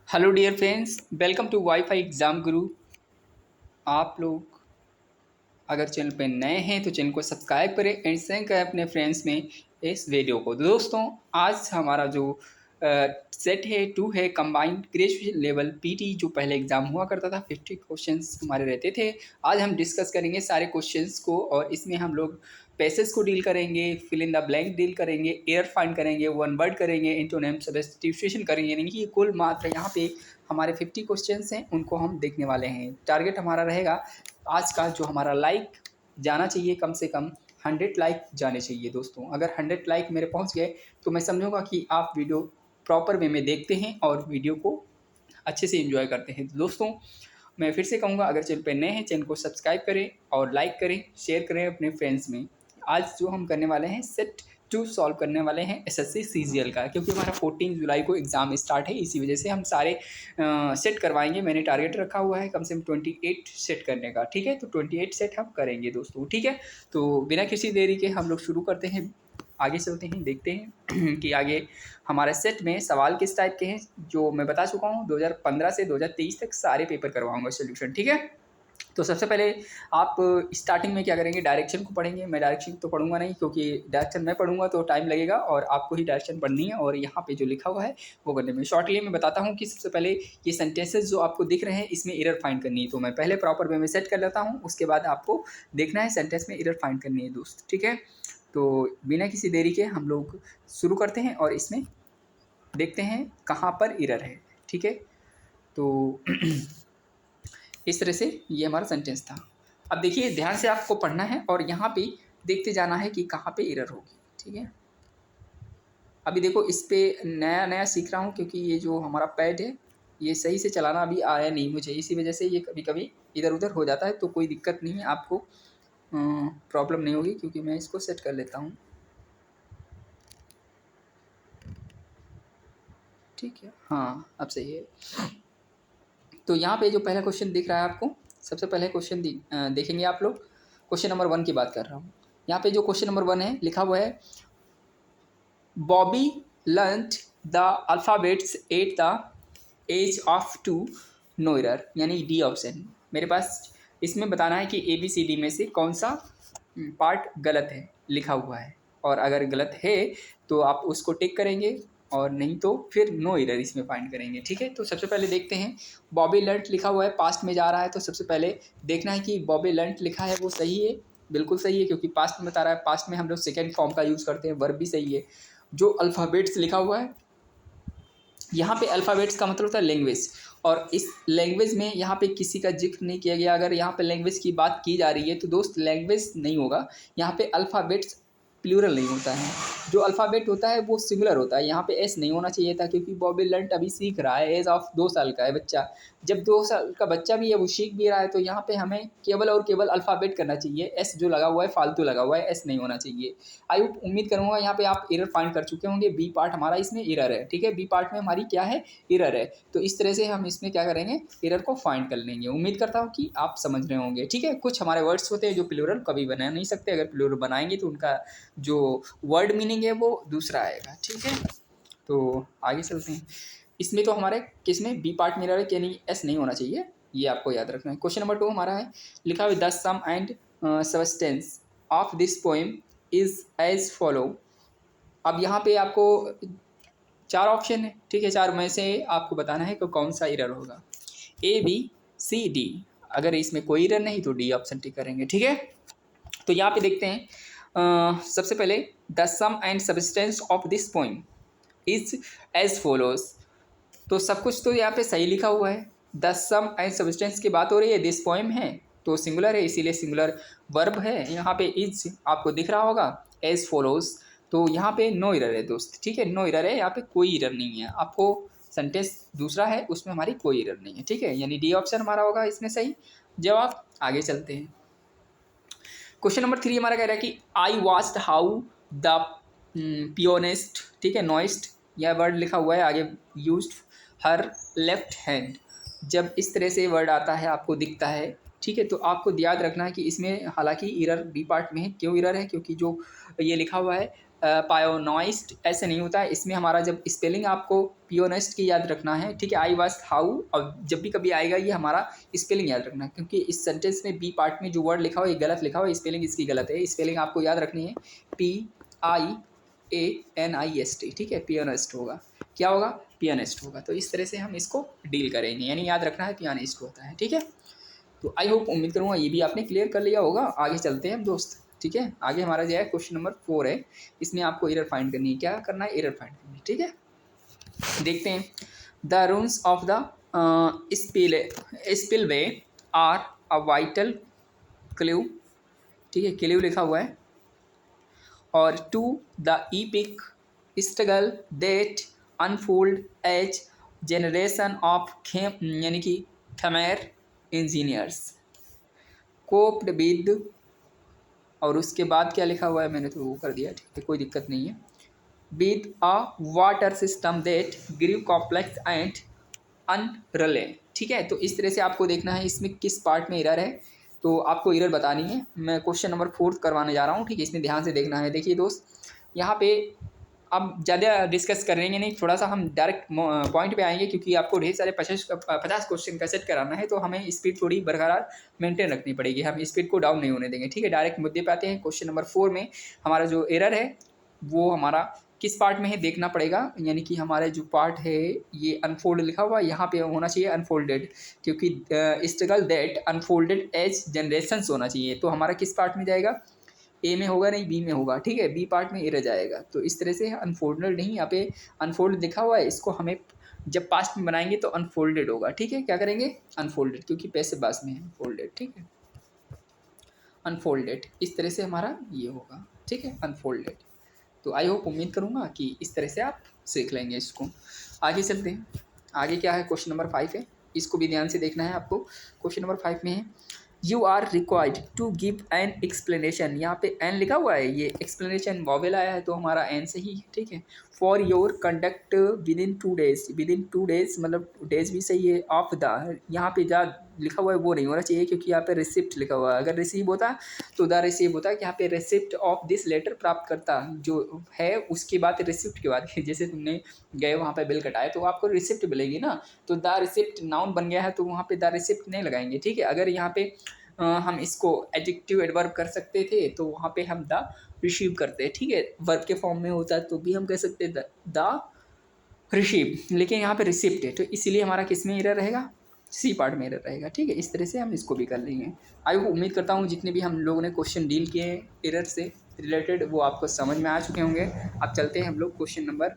Hello dear friends, welcome to WiFi exam Guru. आप लोग अगर चैनल पे नए हैं तो चैनल को सब्सक्राइब करें एंड शेयर करें अपने फ्रेंड्स में इस वीडियो को। दोस्तों, आज हमारा जो सेट है 2 है कंबाइंड ग्रेजुएशन लेवल पीटी, जो पहले एग्ज़ाम हुआ करता था। 50 क्वेश्चंस हमारे रहते थे। आज हम डिस्कस करेंगे सारे क्वेश्चंस को और इसमें हम लोग पैसेज को डील करेंगे, fill in the blank deal करेंगे, एयर फाइंड करेंगे, वन वर्ड करेंगे, इंटोनेम सब्स्टिट्यूशन करेंगे। यानी कि कुल मात्र यहाँ पे हमारे 50 क्वेश्चंस हैं, उनको हम देखने वाले हैं। टारगेट हमारा रहेगा आज का जो हमारा लाइक जाना चाहिए, कम से कम 100 लाइक जाने चाहिए। दोस्तों, अगर 100 लाइक मेरे पहुंच गए तो मैं समझूंगा कि आप वीडियो प्रॉपर वे में देखते हैं और वीडियो को अच्छे से एंजॉय करते हैं। दोस्तों, मैं फिर से कहूँगा, अगर चैनल पर नए हैं चैनल को सब्सक्राइब करें और लाइक करें, शेयर करें अपने फ्रेंड्स में। आज जो हम करने वाले हैं सेट 2 सॉल्व करने वाले हैं एसएससी सीजीएल का, क्योंकि हमारा 14 जुलाई को एग्ज़ाम स्टार्ट है। इसी वजह से हम सारे सेट करवाएंगे। मैंने टारगेट रखा हुआ है कम से कम 28 सेट करने का। ठीक है, तो 28 सेट हम करेंगे दोस्तों। ठीक है, तो बिना किसी देरी के हम लोग शुरू करते हैं, आगे चलते हैं, देखते हैं कि आगे हमारे सेट में सवाल किस टाइप के हैं। जो मैं बता चुका हूँ 2015 से 2023 तक सारे पेपर करवाऊंगा सोल्यूशन। ठीक है, तो सबसे पहले आप स्टार्टिंग में क्या करेंगे, डायरेक्शन को पढ़ेंगे। मैं डायरेक्शन तो पढ़ूंगा नहीं, क्योंकि डायरेक्शन मैं पढ़ूंगा तो टाइम लगेगा और आपको ही डायरेक्शन पढ़नी है और यहाँ पे जो लिखा हुआ है वो करने में। शॉर्टली मैं बताता हूँ कि सबसे पहले ये सेंटेंसेस जो आपको दिख रहे हैं इसमें एरर फाइंड करनी है। तो मैं पहले प्रॉपर वे में सेट कर लेता हूँ, उसके बाद आपको देखना है सेंटेंस में एरर फाइंड करनी है दोस्त। ठीक है, तो बिना किसी देरी के हम लोग शुरू करते हैं और इसमें देखते हैं कहाँ पर एरर है। ठीक है, तो इस तरह से ये हमारा सेंटेंस था। अब देखिए, ध्यान से आपको पढ़ना है और यहाँ पे देखते जाना है कि कहाँ पे एरर होगी। ठीक है, अभी देखो इस पे नया नया सीख रहा हूँ, क्योंकि ये जो हमारा पैड है ये सही से चलाना अभी आया नहीं मुझे, इसी वजह से ये कभी कभी इधर उधर हो जाता है। तो कोई दिक्कत नहीं है, आपको प्रॉब्लम नहीं होगी, क्योंकि मैं इसको सेट कर लेता हूँ। ठीक है, हाँ अब सही है। तो यहाँ पे जो पहला क्वेश्चन दिख रहा है आपको, सबसे पहले क्वेश्चन देखेंगे आप लोग। क्वेश्चन नंबर 1 की बात कर रहा हूँ। यहाँ पे जो क्वेश्चन नंबर 1 है लिखा हुआ है, Bobby learned the alphabets at the age of 2, no error. यानी डी ऑप्शन मेरे पास। इसमें बताना है कि ABCD में से कौन सा पार्ट गलत है लिखा हुआ है, और अगर गलत है तो आप उसको टिक करेंगे और नहीं तो फिर नो एरर इसमें फाइंड करेंगे। ठीक है, तो सबसे पहले देखते हैं। बॉबी लर्नड लिखा हुआ है, पास्ट में जा रहा है, तो सबसे पहले देखना है कि बॉबी लर्नड लिखा है वो सही है। बिल्कुल सही है, क्योंकि पास्ट में बता रहा है। पास्ट में हम लोग सेकेंड फॉर्म का यूज़ करते हैं, वर्ब भी सही है। जो अल्फ़ाबेट्स लिखा हुआ है, यहाँ पे अल्फ़ाबेट्स का मतलब होता है लैंग्वेज, और इस लैंग्वेज में यहाँ पे किसी का जिक्र नहीं किया गया। अगर यहाँ पे लैंग्वेज की बात की जा रही है तो दोस्त लैंग्वेज नहीं होगा, यहाँ पे अल्फ़ाबेट्स प्लूरल नहीं होता है। जो अल्फ़ाबेट होता है वो सिंगुलर होता है। यहाँ पे एस नहीं होना चाहिए था, क्योंकि बॉबी लर्नड अभी सीख रहा है। एज ऑफ 2 साल का है बच्चा। जब 2 साल का बच्चा भी है, वो सीख भी रहा है, तो यहाँ पे हमें केवल और केवल अल्फ़ाबेट करना चाहिए। एस जो लगा हुआ है फालतू लगा हुआ है, एस नहीं होना चाहिए। आई उम्मीद करूँगा यहाँ पे आप एरर फाइंड कर चुके होंगे। बी पार्ट हमारा इसमें एरर है। ठीक है, बी पार्ट में हमारी क्या है, एरर है। तो इस तरह से हम इसमें क्या करेंगे, एरर को फाइंड कर लेंगे। उम्मीद करता हूँ कि आप समझ रहे होंगे। ठीक है, कुछ हमारे वर्ड्स होते हैं जो प्लूरल कभी बना नहीं सकते। अगर प्लूरल बनाएंगे तो उनका जो वर्ड मीनिंग है वो दूसरा आएगा। ठीक है, तो आगे चलते हैं। इसमें तो हमारे किस में बी पार्ट में एरर है, यानी एस नहीं होना चाहिए, ये आपको याद रखना है। क्वेश्चन नंबर 2 हमारा है, लिखा हुआ the sum and substance of this poem is as follow. अब यहाँ पे आपको 4 ऑप्शन है। ठीक है, 4 में से आपको बताना है कि कौन सा एरर होगा, ABCD। अगर इसमें कोई एरर नहीं तो डी ऑप्शन टिक करेंगे। ठीक है, तो यहाँ पे देखते हैं। सबसे पहले the sum and substance of this poem is as follows. तो सब कुछ तो यहाँ पे सही लिखा हुआ है। द सम एंड सब्सटेंस की बात हो रही है, दिस पोइम है तो सिंगुलर है, इसीलिए सिंगुलर वर्ब है। यहाँ पे इज आपको दिख रहा होगा, एज फॉलोज, तो यहाँ पे नो एरर है दोस्त। ठीक है, नो एरर है, यहाँ पे कोई एरर नहीं है। आपको सेंटेंस दूसरा है उसमें हमारी कोई एरर नहीं है। ठीक है, यानी डी ऑप्शन हमारा होगा इसमें सही जवाब। आगे चलते हैं। क्वेश्चन नंबर 3 हमारा कह रहा है कि आई वाच्ड हाउ द पियोनिस्ट, ठीक है, नॉइस्ट, यह वर्ड लिखा हुआ है आगे, यूज्ड हर लेफ्ट हैंड। जब इस तरह से वर्ड आता है आपको दिखता है, ठीक है, तो आपको याद रखना है कि इसमें हालांकि एरर बी पार्ट में है। क्यों एरर है, क्योंकि जो ये लिखा हुआ है पायोनोइस्ट ऐसे नहीं होता है। इसमें हमारा जब स्पेलिंग आपको पियोनिस्ट की याद रखना है, ठीक है, आई वास्ट हाउ, और जब भी कभी आएगा ये हमारा स्पेलिंग याद रखना है, क्योंकि इस सेंटेंस में बी पार्ट में जो वर्ड लिखा हो ये गलत लिखा हो, स्पेलिंग इसकी गलत है। स्पेलिंग आपको याद रखनी है PIANIST, ठीक है, पियोनिस्ट होगा। क्या होगा? पियानिस्ट होगा। तो इस तरह से हम इसको डील करेंगे, यानी याद रखना है पियानिस्ट होता है, ठीक है। तो आई होप, उम्मीद करूँगा ये भी आपने क्लियर कर लिया होगा। आगे चलते हैं हम दोस्त, ठीक है। आगे हमारा जो है क्वेश्चन नंबर 4 है, इसमें आपको एरर फाइंड करनी है। क्या करना है? एरर फाइंड करनी है, ठीक है। देखते हैं। The rules of the spillway are a vital clue, ठीक है, क्लू लिखा हुआ है, और to the epic struggle that unfold as generation of यानी कि खमेर इंजीनियर्स कोप्ड विद, और उसके बाद क्या लिखा हुआ है, मैंने तो वो कर दिया, ठीक है, कोई दिक्कत नहीं है, with a water system that grieve complex and unreal, ठीक है। तो इस तरह से आपको देखना है इसमें किस पार्ट में एरर है, तो आपको एरर बतानी है। मैं क्वेश्चन नंबर 4 करवाने जा रहा हूँ, ठीक है, इसमें ध्यान से देखना है। देखिए दोस्त, यहाँ पे अब ज़्यादा डिस्कस करेंगे नहीं, थोड़ा सा हम डायरेक्ट पॉइंट पे आएंगे, क्योंकि आपको ढेर सारे 50 क्वेश्चन का सेट कराना है, तो हमें स्पीड थोड़ी बरकरार मेंटेन रखनी पड़ेगी, हम स्पीड को डाउन नहीं होने देंगे, ठीक है। डायरेक्ट मुद्दे पे आते हैं। क्वेश्चन नंबर 4 में हमारा जो एरर है वो हमारा किस पार्ट में है देखना पड़ेगा, यानी कि हमारे जो पार्ट है ये अनफोल्ड लिखा हुआ, यहाँ पे होना चाहिए अनफोल्डेड, क्योंकि struggle that unfolded as generations होना चाहिए। तो हमारा किस पार्ट में जाएगा? ए में होगा नहीं, बी में होगा, ठीक है, बी पार्ट में एरर जाएगा। तो इस तरह से अनफोल्डेड नहीं, यहाँ पे अनफोल्ड लिखा हुआ है, इसको हमें जब पास्ट में बनाएंगे तो अनफोल्डेड होगा, ठीक है। क्या करेंगे? अनफोल्डेड, क्योंकि पैसे बास में है, फोल्डेड, ठीक है, अनफोल्डेड, इस तरह से हमारा ये होगा, ठीक है, अनफोल्डेड। तो आई होप, उम्मीद करूँगा कि इस तरह से आप सीख लेंगे इसको। आगे चलते हैं। आगे क्या है? क्वेश्चन नंबर 5 है, इसको भी ध्यान से देखना है आपको। क्वेश्चन नंबर 5 में है, you are required to give an explanation, यहाँ पे एन लिखा हुआ है, ये एक्सप्लेनेशन वॉवेल आया है, तो हमारा एन सही है, ठीक है। For your conduct with in 2 days, with in 2 days मतलब डेज भी सही है। ऑफ द, यहाँ पे जा लिखा हुआ है वो नहीं होना चाहिए, क्योंकि यहाँ पे रिसिप्ट लिखा हुआ है। अगर रिसीव होता तो द रिसीव होता है, कि यहाँ पे रिसिप्ट ऑफ दिस लेटर प्राप्त करता जो है, उसके बाद रिसिप्ट के बाद जैसे तुमने गए वहाँ पे बिल कटाए तो आपको रिसिप्ट मिलेगी ना, तो द रिसिप्ट नाउन बन गया है, तो वहाँ पे द रिसिप्ट नहीं लगाएंगे, ठीक है। अगर यहाँ पे हम इसको एडजेक्टिव एडवर्ब कर सकते थे, तो वहाँ पे हम द रिसीव करते हैं, ठीक है, वर्ब के फॉर्म में होता है तो भी हम कह सकते हैं द रिसीव, लेकिन यहाँ पे रिसिप्ट है, तो इसीलिए हमारा किस में एरर रहेगा? सी पार्ट में एरर रहेगा, ठीक है। इस तरह से हम इसको भी कर लेंगे। आई उम्मीद करता हूँ जितने भी हम लोगों ने क्वेश्चन डील किए हैं एरर से रिलेटेड वो आपको समझ में आ चुके होंगे। अब चलते हैं हम लोग क्वेश्चन नंबर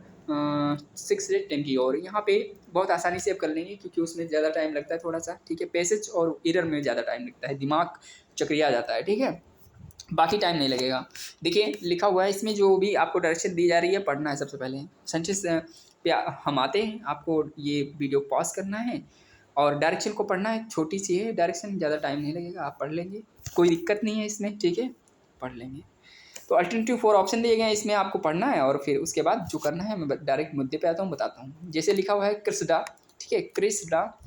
6 से 10 की ओर। यहाँ पे बहुत आसानी से अब कर लेंगे, क्योंकि उसमें ज़्यादा टाइम लगता है थोड़ा सा, ठीक है। पैसेज और एरर में ज़्यादा टाइम लगता है, दिमाग चकरिया जाता है, ठीक है, बाकी टाइम नहीं लगेगा। देखिए लिखा हुआ है इसमें, जो भी आपको डायरेक्शन दी जा रही है पढ़ना है। सबसे पहले सेंटेंस पे हम आते हैं, आपको ये वीडियो पॉज करना है और डायरेक्शन को पढ़ना है। छोटी सी है डायरेक्शन, ज़्यादा टाइम नहीं लगेगा, आप पढ़ लेंगे, कोई दिक्कत नहीं है इसमें, ठीक है, पढ़ लेंगे। तो अल्टरनेटिव 4 ऑप्शन दिए गए हैं, इसमें आपको पढ़ना है और फिर उसके बाद जो करना है मैं डायरेक्ट मुद्दे पे आता हूँ, बताता हूँ। जैसे लिखा हुआ है क्रिस्डा, ठीक है, क्रिस्डा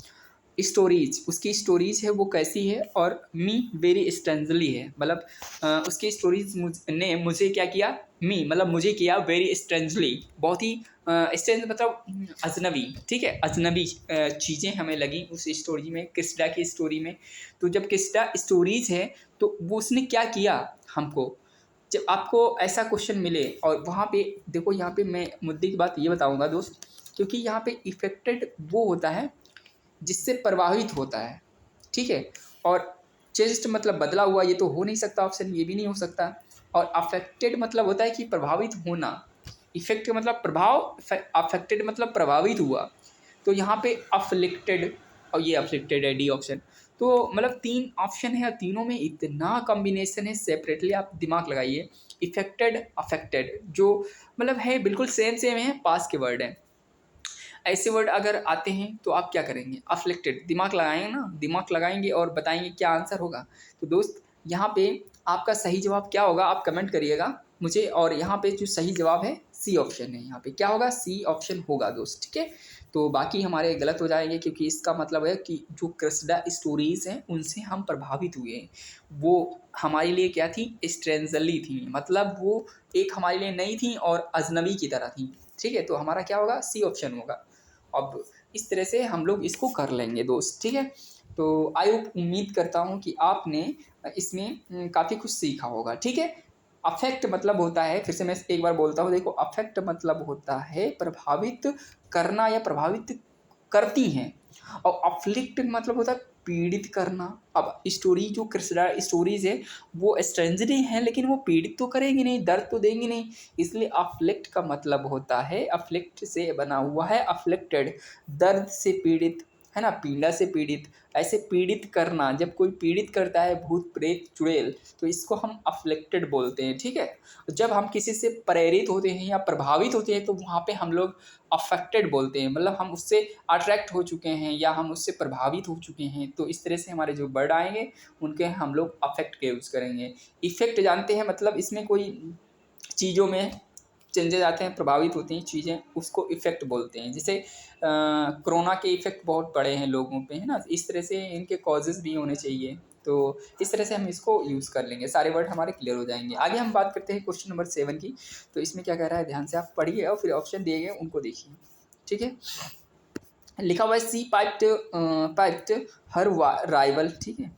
स्टोरीज, उसकी स्टोरीज है वो कैसी है, और मी वेरी स्ट्रेंजली है, मतलब उसकी स्टोरीज ने मुझे क्या किया, मी मतलब मुझे किया, वेरी स्ट्रेंजली बहुत ही स्ट्रेंज मतलब अजनबी, ठीक है, अजनबी चीज़ें हमें लगी उस स्टोरी में, क्रिस्डा की स्टोरी में। तो जब क्रिस्डा स्टोरीज है तो वो उसने क्या किया हमको, जब आपको ऐसा क्वेश्चन मिले और वहाँ पे देखो, यहाँ पे मैं मुद्दे की बात ये बताऊँगा दोस्त, क्योंकि यहाँ पे इफेक्टेड वो होता है जिससे प्रभावित होता है, ठीक है, और चेंज्ड मतलब बदला हुआ, ये तो हो नहीं सकता ऑप्शन, ये भी नहीं हो सकता। और अफेक्टेड मतलब होता है कि प्रभावित होना, इफेक्ट का मतलब प्रभाव, अफेक्टेड मतलब प्रभावित हुआ। तो यहाँ पे अफ्लिक्टेड, और ये अफ्लिक्टेड है डी ऑप्शन। तो मतलब 3 ऑप्शन है और तीनों में इतना कॉम्बिनेशन है, सेपरेटली आप दिमाग लगाइए। इफेक्टेड, अफेक्टेड जो मतलब है बिल्कुल सेम सेम है, पास के वर्ड है। ऐसे वर्ड अगर आते हैं तो आप क्या करेंगे, अफ्लिक्टेड, दिमाग लगाएंगे ना, दिमाग लगाएंगे और बताएंगे क्या आंसर होगा। तो दोस्त यहाँ पे आपका सही जवाब क्या होगा, आप कमेंट करिएगा मुझे, और यहाँ पे जो सही जवाब है सी ऑप्शन है यहाँ पे। क्या होगा? सी ऑप्शन होगा दोस्त, ठीक है। तो बाकी हमारे गलत हो जाएंगे, क्योंकि इसका मतलब है कि जो कृष्णा स्टोरीज हैं उनसे हम प्रभावित हुए हैं, वो हमारे लिए क्या थी? स्ट्रेंजरली थी, मतलब वो एक हमारे लिए नई थी और अजनबी की तरह थी, ठीक है। तो हमारा क्या होगा? सी ऑप्शन होगा। अब इस तरह से हम लोग इसको कर लेंगे दोस्त, ठीक है। तो आई होप, उम्मीद करता हूँ कि आपने इसमें काफ़ी कुछ सीखा होगा, ठीक है। अफेक्ट मतलब होता है, फिर से मैं एक बार बोलता हूँ, देखो, अफेक्ट मतलब होता है प्रभावित करना या प्रभावित करती हैं, और अफ्लिक्ट मतलब होता है पीड़ित करना। अब स्टोरी जो कृष्णा स्टोरीज है वो स्ट्रेंजरी हैं, लेकिन वो पीड़ित तो करेंगे नहीं, दर्द तो देंगे नहीं, इसलिए अफ्लिक्ट का मतलब होता है, अफ्लिक्ट से बना हुआ है, अफ्लिक्टेड, दर्द से पीड़ित, है ना, पीड़ा से पीड़ित। ऐसे पीड़ित करना, जब कोई पीड़ित करता है, भूत प्रेत चुड़ैल, तो इसको हम अफ्लिक्टेड बोलते हैं, ठीक है। जब हम किसी से प्रेरित होते हैं या प्रभावित होते हैं तो वहाँ पे हम लोग अफेक्टेड बोलते हैं, मतलब हम उससे अट्रैक्ट हो चुके हैं या हम उससे प्रभावित हो चुके हैं। तो इस तरह से हमारे जो वर्ड आएंगे उनके हम लोग अफेक्ट के यूज़ करेंगे। इफेक्ट जानते हैं, मतलब इसमें कोई चीज़ों में चेंजेज आते हैं, प्रभावित होती हैं चीज़ें, उसको इफ़ेक्ट बोलते हैं। जैसे कोरोना के इफ़ेक्ट बहुत बड़े हैं लोगों पे, है ना, इस तरह से इनके कॉजेज़ भी होने चाहिए। तो इस तरह से हम इसको यूज़ कर लेंगे, सारे वर्ड हमारे क्लियर हो जाएंगे। आगे हम बात करते हैं क्वेश्चन नंबर 7 की। तो इसमें क्या कह रहा है, ध्यान से आप पढ़िए और फिर ऑप्शन दिए गए उनको देखिए, ठीक है। लिखा हुआ है सी पाइप्ड हर राइवल, ठीक है,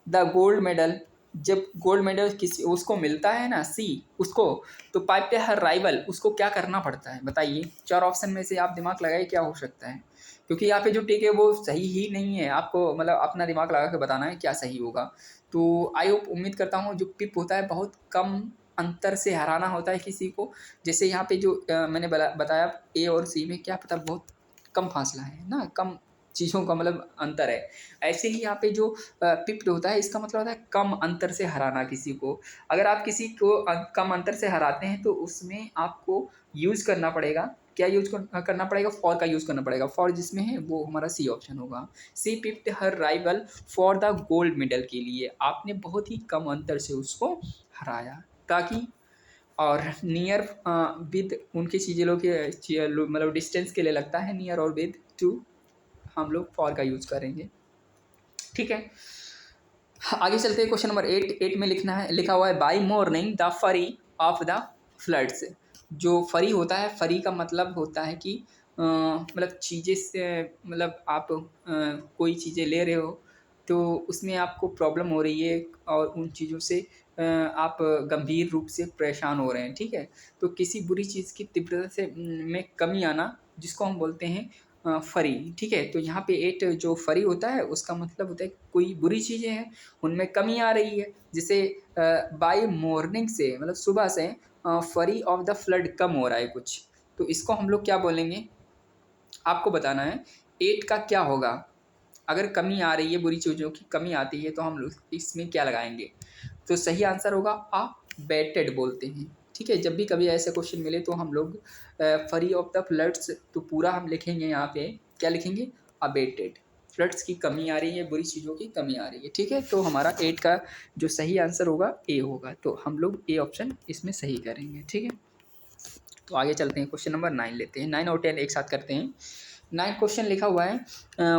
द गोल्ड मेडल। जब गोल्ड मेडल किसी उसको मिलता है ना, सी उसको, तो पाइप पे हर राइवल, उसको क्या करना पड़ता है बताइए। 4 ऑप्शन में से आप दिमाग लगाइए क्या हो सकता है, क्योंकि यहाँ पे जो टिक है वो सही ही नहीं है, आपको मतलब अपना दिमाग लगा के बताना है क्या सही होगा। तो आई होप, उम्मीद करता हूँ, जो पिप होता है बहुत कम अंतर से हराना होता है किसी को। जैसे यहाँ पे जो मैंने बताया ए और सी में क्या पता बहुत कम फासला है ना, कम चीज़ों का मतलब अंतर है। ऐसे ही यहाँ पे जो पिप्ड होता है, इसका मतलब होता है कम अंतर से हराना किसी को। अगर आप किसी को कम अंतर से हराते हैं तो उसमें आपको यूज़ करना पड़ेगा, क्या यूज करना पड़ेगा? फॉर का यूज़ करना पड़ेगा। फॉर जिसमें है वो हमारा सी ऑप्शन होगा। She pipped her rival for the gold medal के लिए, आपने बहुत ही कम अंतर से उसको हराया, ताकि और नियर विद उनकी चीज़ों के मतलब डिस्टेंस के लिए लगता है नियर और विद टू, हम लोग फॉर का यूज़ करेंगे, ठीक है। आगे चलते हैं क्वेश्चन नंबर 8 में लिखा हुआ है बाई मॉर्निंग द फरी ऑफ द फ्लड्स। जो फरी होता है, फरी का मतलब होता है कि मतलब चीज़ें से, मतलब आप कोई चीज़ें ले रहे हो तो उसमें आपको प्रॉब्लम हो रही है और उन चीज़ों से आप गंभीर रूप से परेशान हो रहे हैं, ठीक है। तो किसी बुरी चीज़ की तीव्रता से में कमी आना, जिसको हम बोलते हैं फरी, ठीक है। तो यहाँ पे 8 जो फरी होता है उसका मतलब होता है कोई बुरी चीज़ें हैं उनमें कमी आ रही है। जैसे बाय मॉर्निंग से मतलब सुबह से फरी ऑफ द फ्लड कम हो रहा है कुछ, तो इसको हम लोग क्या बोलेंगे, आपको बताना है। 8 का क्या होगा, अगर कमी आ रही है, बुरी चीज़ों की कमी आती है तो हम लोग इसमें क्या लगाएंगे। तो सही आंसर होगा अबेटेड बोलते हैं, ठीक है। जब भी कभी ऐसे क्वेश्चन मिले तो हम लोग फरी ऑफ द फ्लड्स, तो पूरा हम लिखेंगे यहाँ पे, क्या लिखेंगे, अबेटेड, फ्लड्स की कमी आ रही है, बुरी चीज़ों की कमी आ रही है, ठीक है। तो हमारा 8 का जो सही आंसर होगा ए होगा, तो हम लोग ए ऑप्शन इसमें सही करेंगे, ठीक है। तो आगे चलते हैं, क्वेश्चन नंबर 9 लेते हैं, 9 और 10 एक साथ करते हैं। 9 क्वेश्चन लिखा हुआ है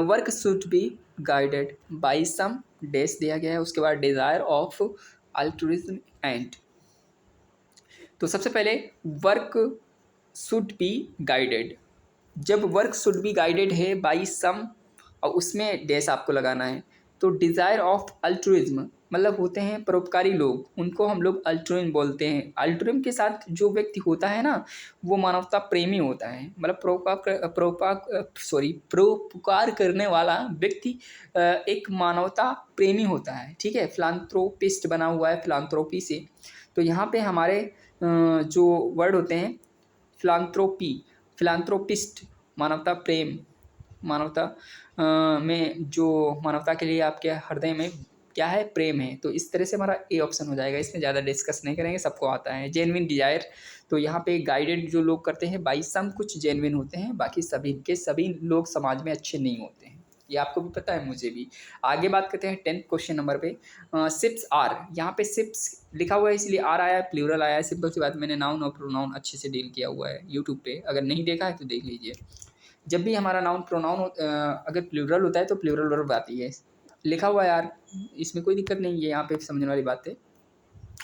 work should be guided by some dash दिया गया है, उसके बाद डिज़ायर ऑफ अल्ट्रुइज्म एंड। तो सबसे पहले वर्क शुड बी गाइडेड, जब वर्क शुड बी गाइडेड है बाई सम और उसमें डैश आपको लगाना है, तो डिज़ायर ऑफ अल्ट्रुइज्म मतलब होते हैं परोपकारी लोग, उनको हम लोग अल्ट्रुइज्म बोलते हैं। अल्ट्रुइज्म के साथ जो व्यक्ति होता है ना, वो मानवता प्रेमी होता है, मतलब परोपकार करने वाला व्यक्ति एक मानवता प्रेमी होता है, ठीक है। फिलांथ्रोपिस्ट बना हुआ है फिलांथ्रोपी से। तो यहाँ पे हमारे जो वर्ड होते हैं फिलांथ्रोपी, फिलांथ्रोपिस्ट, मानवता प्रेम, मानवता में जो मानवता के लिए आपके हृदय में क्या है, प्रेम है। तो इस तरह से हमारा ए ऑप्शन हो जाएगा, इसमें ज़्यादा डिस्कस नहीं करेंगे, सबको आता है। जेन्युइन डिजायर, तो यहाँ पे गाइडेड जो लोग करते हैं बाई सम कुछ जेन्युइन होते हैं, बाकी सभी के सभी लोग समाज में अच्छे नहीं होते हैं, ये आपको भी पता है, मुझे भी। आगे बात करते हैं 10th क्वेश्चन नंबर पे। शिप्स आर, यहाँ पे शिप्स लिखा हुआ है इसलिए आर आया है, प्लूरल आया है। सिंपल सी बात, मैंने नाउन और प्रोनाउन अच्छे से डील किया हुआ है यूट्यूब पे, अगर नहीं देखा है तो देख लीजिए। जब भी हमारा नाउन प्रोनाउन अगर प्लूरल होता है तो प्लूरल वर्ब आती है। लिखा हुआ है यार, इसमें कोई दिक्कत नहीं है, यहाँ पे समझने वाली बात है।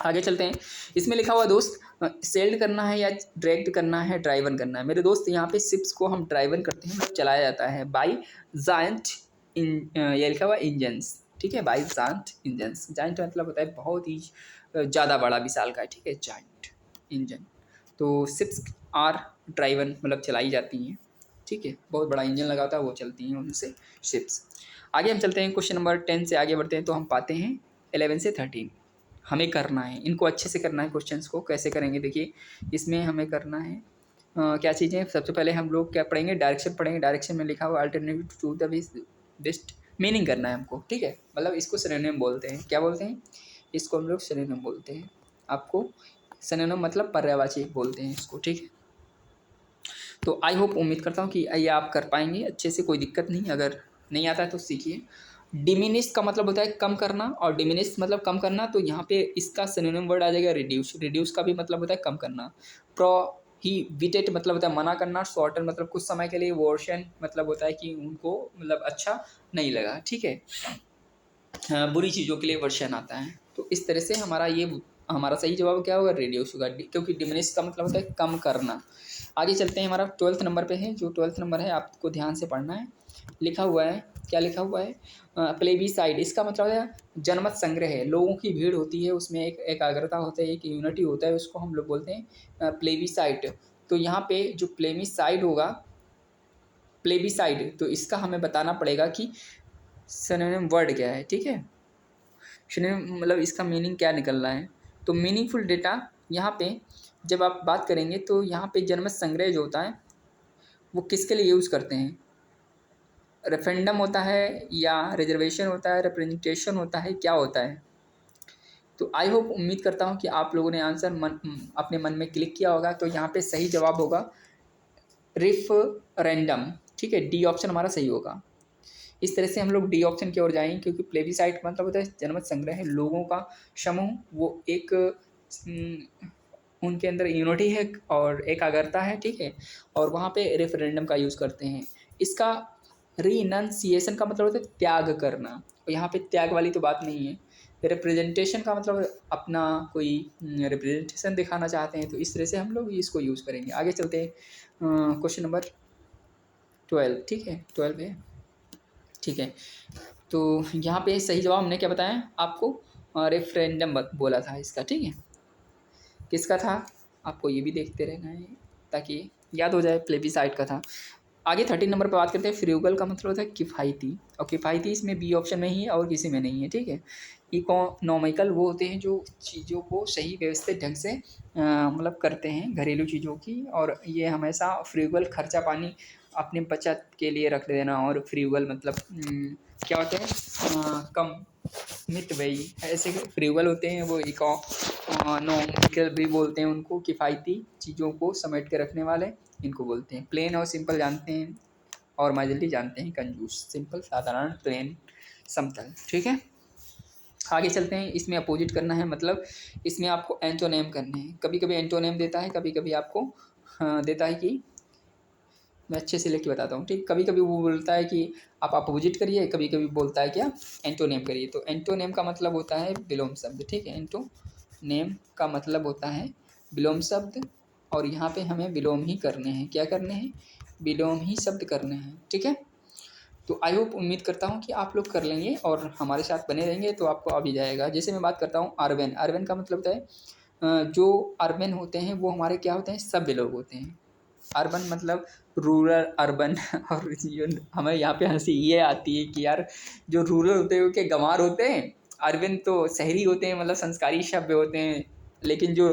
आगे चलते हैं। इसमें लिखा हुआ दोस्त, सेल्ड करना है या डायरेक्ट करना है, ड्राइवन करना है। मेरे दोस्त यहाँ पे शिप्स को हम ड्राइवन करते हैं, मतलब चलाया जाता है बाई जायंट ये लिखा हुआ इंजन्स, ठीक है, बाई जायंट इंजन्स। जायंट मतलब होता है बहुत ही ज़्यादा बड़ा विशाल का, ठीक है, जायंट इंजन। तो शिप्स आर ड्राइवन मतलब चलाई जाती हैं, ठीक है, बहुत बड़ा इंजन लगा होता है वो चलती हैं उनसे शिप्स। आगे हम चलते हैं क्वेश्चन नंबर 10 से आगे बढ़ते हैं तो हम पाते हैं 11 से 13 हमें करना है, इनको अच्छे से करना है। क्वेश्चंस को कैसे करेंगे देखिए, इसमें हमें करना है क्या चीज़ें। सबसे पहले हम लोग क्या पढ़ेंगे, डायरेक्शन पढ़ेंगे। डायरेक्शन में लिखा हुआ alternative to the best, meaning करना है हमको, ठीक है, मतलब इसको सिनोनिम बोलते हैं। क्या बोलते हैं इसको, हम लोग सिनोनिम बोलते हैं। आपको सिनोनिम मतलब पर्यायवाची बोलते हैं इसको, ठीक है। तो आई होप, उम्मीद करता हूँ कि ये आप कर पाएंगे अच्छे से, कोई दिक्कत नहीं। अगर नहीं आता है तो सीखिए। डिमिनिश का मतलब होता है कम करना, और डिमिनिश मतलब कम करना, तो यहाँ पे इसका सिनोनिम वर्ड आ जाएगा रिड्यूस। रिड्यूस का भी मतलब होता है कम करना। प्रोहिबिटेड मतलब होता है मना करना। शॉर्टन मतलब कुछ समय के लिए। वर्शन मतलब होता है कि उनको मतलब अच्छा नहीं लगा, ठीक है, बुरी चीज़ों के लिए वर्शन आता है। तो इस तरह से हमारा सही जवाब क्या होगा, रिड्यूस होगा, क्योंकि डिमिनिश का मतलब होता है कम करना। आगे चलते हैं, हमारा 12th नंबर पे है। जो 12th नंबर है आपको ध्यान से पढ़ना है। लिखा हुआ है, क्या लिखा हुआ है, प्लेबीसाइड। इसका मतलब है जनमत संग्रह है, लोगों की भीड़ होती है, उसमें एक एकाग्रता होता है, एक यूनिटी होता है, उसको हम लोग बोलते हैं प्लेबीसाइड। तो यहाँ पे जो प्लेबीसाइड होगा, प्लेबीसाइड, तो इसका हमें बताना पड़ेगा कि सिनोनिम वर्ड क्या है, ठीक है। सिनोनिम मतलब इसका मीनिंग क्या निकल रहा है। तो मीनिंगफुल डेटा, यहाँ पे जब आप बात करेंगे तो यहाँ पे जनमत संग्रह जो होता है वो किसके लिए यूज़ करते हैं, रेफरेंडम होता है या रिजर्वेशन होता है, रिप्रेजेंटेशन होता है, क्या होता है। तो आई होप, उम्मीद करता हूँ कि आप लोगों ने आंसर अपने मन में क्लिक किया होगा। तो यहाँ पे सही जवाब होगा रेफरेंडम, ठीक है, डी ऑप्शन हमारा सही होगा। इस तरह से हम लोग डी ऑप्शन की ओर जाएंगे, क्योंकि प्लेबीसाइट मतलब होता है जनमत संग्रह है, लोगों का समूह, वो एक उनके अंदर यूनिटी है और एकाग्रता है, ठीक है, और वहाँ पे रेफरेंडम का यूज़ करते हैं। इसका रीनंसिएशन का मतलब होता है त्याग करना, और यहाँ पे त्याग वाली तो बात नहीं है। रिप्रेजेंटेशन का मतलब अपना कोई रिप्रेजेंटेशन दिखाना चाहते हैं, तो इस तरह से हम लोग इसको यूज़ करेंगे। आगे चलते हैं क्वेश्चन नंबर 12, ठीक है, 12 है, ठीक है। तो यहाँ पे सही जवाब हमने क्या बताया आपको, रेफरेंडम बोला था इसका, ठीक है। किसका था आपको ये भी देखते रहना है ताकि याद हो जाए, प्लेबीसाइट का था। आगे 13 नंबर पर बात करते हैं। फ्रूगल का मतलब होता है किफ़ायती, और किफ़ायती इसमें बी ऑप्शन में ही है और किसी में नहीं है, ठीक है। इकोनॉमिकल वो होते हैं जो चीज़ों को सही व्यवस्थित ढंग से मतलब करते हैं, घरेलू चीज़ों की, और ये हमेशा फ्रूगल खर्चा पानी अपने बचत के लिए रख देना। और फ्रूगल मतलब क्या होते हैं, कम मितव्ययी, ऐसे फ्रूगल होते हैं वो। इकोनॉमिकल भी बोलते हैं उनको, किफ़ायती चीज़ों को समेट के रखने वाले इनको बोलते हैं। प्लेन और सिंपल जानते हैं, और माइल्डली जानते हैं कंजूस। सिंपल साधारण, प्लेन, समतल, ठीक है। आगे चलते हैं। इसमें अपोजिट करना है, मतलब इसमें आपको एंटोनेम करने हैं। कभी कभी एंटोनेम देता है, कभी कभी आपको देता है कि, मैं अच्छे से लेके बताता हूँ, ठीक। कभी कभी वो बोलता है कि आप अपोजिट करिए, कभी कभी बोलता है क्या, एंटोनेम करिए। तो एंटोनेम का मतलब होता है विलोम शब्द, ठीक है। एंटोनेम का मतलब होता है विलोम शब्द, और यहाँ पे हमें विलोम ही करने हैं। क्या करने हैं, विलोम ही शब्द करने हैं, ठीक है। तो आई होप, उम्मीद करता हूँ कि आप लोग कर लेंगे और हमारे साथ बने रहेंगे तो आपको आ भी जाएगा। जैसे मैं बात करता हूँ अर्बन। अर्बन का मतलब होता है जो अर्बन होते हैं वो हमारे क्या होते हैं, सभ्य लोग होते हैं। अर्बन मतलब रूरल, अर्बन और हमें यहाँ पे हंसी ये आती है कि यार जो रूरल होते हैं वो क्या गंवार होते हैं, अर्बन तो शहरी होते हैं, मतलब संस्कारी सभ्य होते हैं। लेकिन जो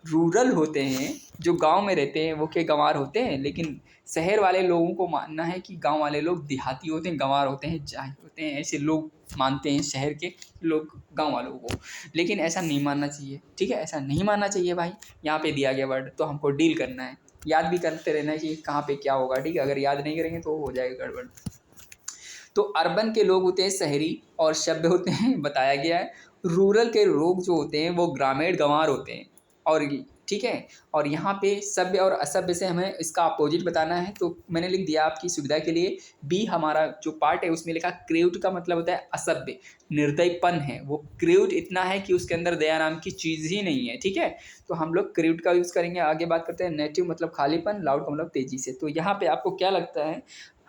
रूरल होते हैं, जो गांव में रहते हैं, वो क्या गंवार होते हैं। लेकिन शहर वाले लोगों को मानना है कि गांव वाले लोग देहाती होते हैं, गंवार होते हैं, जाहिल होते हैं, ऐसे लोग मानते हैं शहर के लोग गांव वालों को। लेकिन ऐसा नहीं मानना चाहिए, ठीक है, ऐसा नहीं मानना चाहिए भाई। यहाँ पे दिया गया वर्ड तो हमको डील करना है, याद भी करते रहना चाहिए कहाँ पे क्या होगा, ठीक है। अगर याद नहीं करेंगे तो हो जाएगा गड़बड़। तो अर्बन के लोग होते हैं शहरी और सभ्य होते हैं, बताया गया है। रूरल के लोग जो होते हैं वो ग्रामीण गंवार होते हैं। और ठीक है, और यहाँ पे सभ्य और असभ्य से हमें इसका अपोजिट बताना है, तो मैंने लिख दिया आपकी सुविधा के लिए। बी हमारा जो पार्ट है उसमें लिखा क्रूड का मतलब होता है असभ्य, निर्दयपन है वो। क्रूड इतना है कि उसके अंदर दया नाम की चीज़ ही नहीं है, ठीक है। तो हम लोग क्रूड का यूज़ करेंगे। आगे बात करते हैं नेटिव मतलब खालीपन, लाउड का मतलब तेजी से। तो यहाँ पे आपको क्या लगता है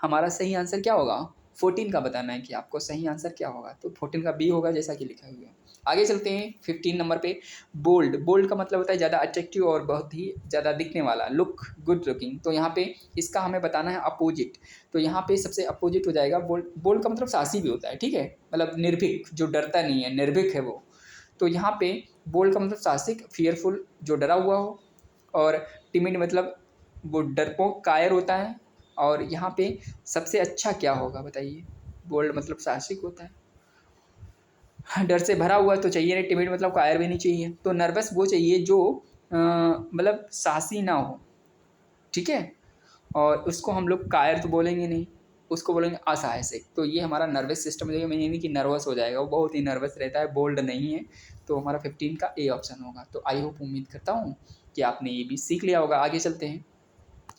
हमारा सही आंसर क्या होगा? 14 का बताना है कि आपको सही आंसर क्या होगा। तो 14 का बी होगा जैसा कि लिखा हुआ है। आगे चलते हैं 15 नंबर पे। बोल्ड, बोल्ड का मतलब होता है ज़्यादा अट्रैक्टिव और बहुत ही ज़्यादा दिखने वाला, लुक गुड लुकिंग। तो यहाँ पे इसका हमें बताना है अपोजिट। तो यहाँ पे सबसे अपोजिट हो जाएगा बोल्ड। बोल्ड का मतलब साहसी भी होता है, ठीक है, मतलब निर्भीक, जो डरता नहीं है, निर्भीक है वो। तो यहाँ पे बोल्ड का मतलब साहसिक, फियरफुल जो डरा हुआ हो, और टिमिड मतलब वो डरपोक कायर होता है। और यहाँ पे सबसे अच्छा क्या होगा बताइए? बोल्ड मतलब साहसिक होता है, डर से भरा हुआ तो चाहिए नहीं, टिमिड मतलब कायर भी नहीं चाहिए। तो नर्वस वो चाहिए जो मतलब साहसी ना हो, ठीक है। और उसको हम लोग कायर तो बोलेंगे नहीं, उसको बोलेंगे असाहसिक। तो ये हमारा नर्वस सिस्टम जो है, मैं ये नहीं कि नर्वस हो जाएगा, वो बहुत ही नर्वस रहता है, बोल्ड नहीं है। तो हमारा 15 का ए ऑप्शन होगा। तो आई होप, उम्मीद करता हूँ कि आपने ये भी सीख लिया होगा। आगे चलते हैं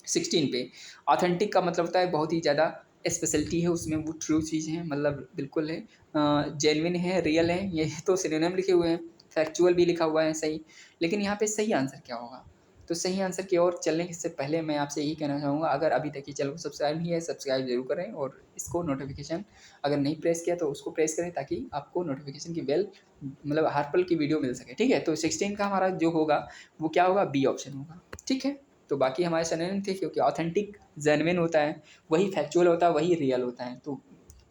16 पे। ऑथेंटिक का मतलब होता है बहुत ही ज़्यादा स्पेशलिटी है उसमें, वो ट्रू चीज़ है, मतलब बिल्कुल है, जेन्युइन है, रियल है। ये तो सिनोनिम लिखे हुए हैं, फैक्चुअल भी लिखा हुआ है सही। लेकिन यहाँ पे सही आंसर क्या होगा? तो सही आंसर की ओर चलने से पहले मैं आपसे यही कहना चाहूँगा, अगर अभी तक ये चैनल को सब्सक्राइब नहीं है, सब्सक्राइब जरूर करें। और इसको नोटिफिकेशन अगर नहीं प्रेस किया तो उसको प्रेस करें, ताकि आपको नोटिफिकेशन की बेल मतलब हर पल की वीडियो मिल सके, ठीक है। तो 16 का हमारा जो होगा वो क्या होगा? बी ऑप्शन होगा, ठीक है। तो बाकी हमारे सिनोनिम थे, क्योंकि ऑथेंटिक जेन्युइन होता है, वही फैक्चुअल होता है, वही रियल होता है। तो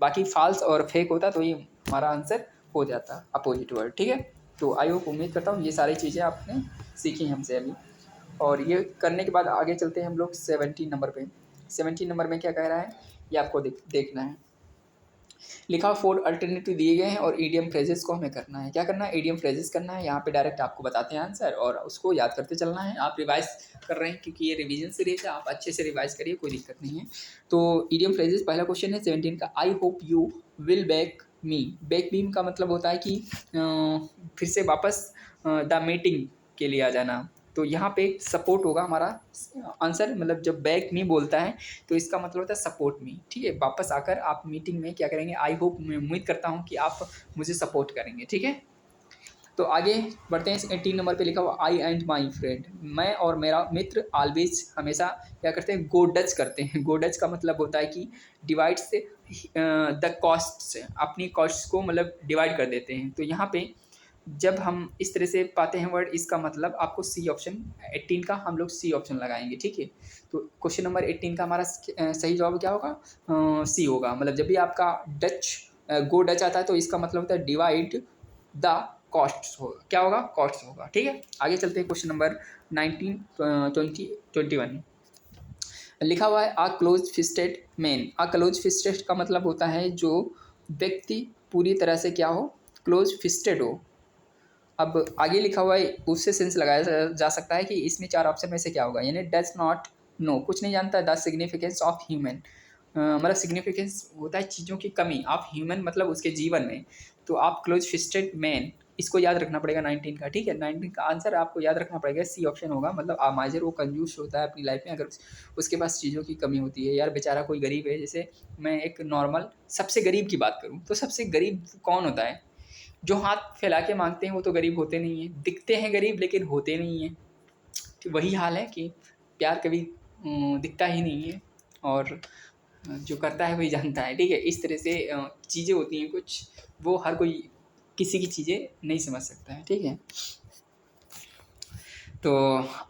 बाकी फॉल्स और फेक होता, तो ये हमारा आंसर हो जाता अपोजिट वर्ड, ठीक है। तो आई होप, उम्मीद करता हूँ ये सारी चीज़ें आपने सीखी हमसे अभी। और ये करने के बाद आगे चलते हैं हम लोग 17 नंबर पे। 17 नंबर में क्या कह रहा है ये आपको देखना है। लिखा 4 अल्टरनेटिव दिए गए हैं और ईडियम फ्रेजेस को हमें करना है। क्या करना है? ईडियम फ्रेजेस करना है। यहाँ पे डायरेक्ट आपको बताते हैं आंसर और उसको याद करते चलना है। आप रिवाइज कर रहे हैं क्योंकि ये रिवीजन सीरीज है, आप अच्छे से रिवाइज करिए, कोई दिक्कत नहीं है। तो ईडियम फ्रेजेस, पहला क्वेश्चन है 17 का, I hope you will back me. Back beam का मतलब होता है कि फिर से वापस द मीटिंग के लिए आ जाना। तो यहाँ पे सपोर्ट होगा हमारा आंसर, मतलब जब बैक मी बोलता है तो इसका मतलब होता है सपोर्ट मी, ठीक है। वापस आकर आप मीटिंग में क्या करेंगे? आई होप, मैं उम्मीद करता हूँ कि आप मुझे सपोर्ट करेंगे, ठीक है। तो आगे बढ़ते हैं। 18 नंबर पे लिखा हुआ, आई एंड माई फ्रेंड, मैं और मेरा मित्र ऑलवेज हमेशा क्या करते हैं? गो डच करते हैं। गो डच का मतलब होता है कि डिवाइड से द कॉस्ट से, अपनी कॉस्ट को मतलब डिवाइड कर देते हैं। तो यहाँ पे जब हम इस तरह से पाते हैं वर्ड, इसका मतलब आपको सी ऑप्शन 18 का हम लोग सी ऑप्शन लगाएंगे, ठीक है। तो क्वेश्चन नंबर 18 का हमारा सही जवाब क्या होगा? सी होगा। मतलब जब भी आपका डच गो डच आता है तो इसका मतलब होता है डिवाइड द कॉस्ट होगा। क्या होगा? कॉस्ट होगा, ठीक है। आगे चलते हैं क्वेश्चन नंबर 19, 20, 21। लिखा हुआ है आ क्लोज फिस्टेड मैन। आ क्लोज फिस्टेड का मतलब होता है जो व्यक्ति पूरी तरह से क्या हो? क्लोज फिस्टेड हो। अब आगे लिखा हुआ है उससे सेंस लगाया जा सकता है कि इसमें 4 ऑप्शन में से क्या होगा, यानी डज नॉट नो, कुछ नहीं जानता, द सिग्निफिकेंस ऑफ ह्यूमन, मतलब सिग्निफिकेंस होता है चीज़ों की कमी, ऑफ ह्यूमन मतलब उसके जीवन में। तो आप क्लोज फिस्टेड मैन, इसको याद रखना पड़ेगा 19 का, ठीक है। 19 का आंसर आपको याद रखना पड़ेगा, सी ऑप्शन होगा। मतलब आमाइजर वो कंजूस होता है अपनी लाइफ में, अगर उसके पास चीज़ों की कमी होती है। यार बेचारा कोई गरीब है, जैसे मैं एक नॉर्मल सबसे गरीब की बात करूँ तो सबसे गरीब कौन होता है? जो हाथ फैला के मांगते हैं वो तो गरीब होते नहीं हैं, दिखते हैं गरीब लेकिन होते नहीं हैं। तो वही हाल है कि प्यार कभी दिखता ही नहीं है, और जो करता है वही जानता है, ठीक है। इस तरह से चीज़ें होती हैं कुछ, वो हर कोई किसी की चीज़ें नहीं समझ सकता है, ठीक है। तो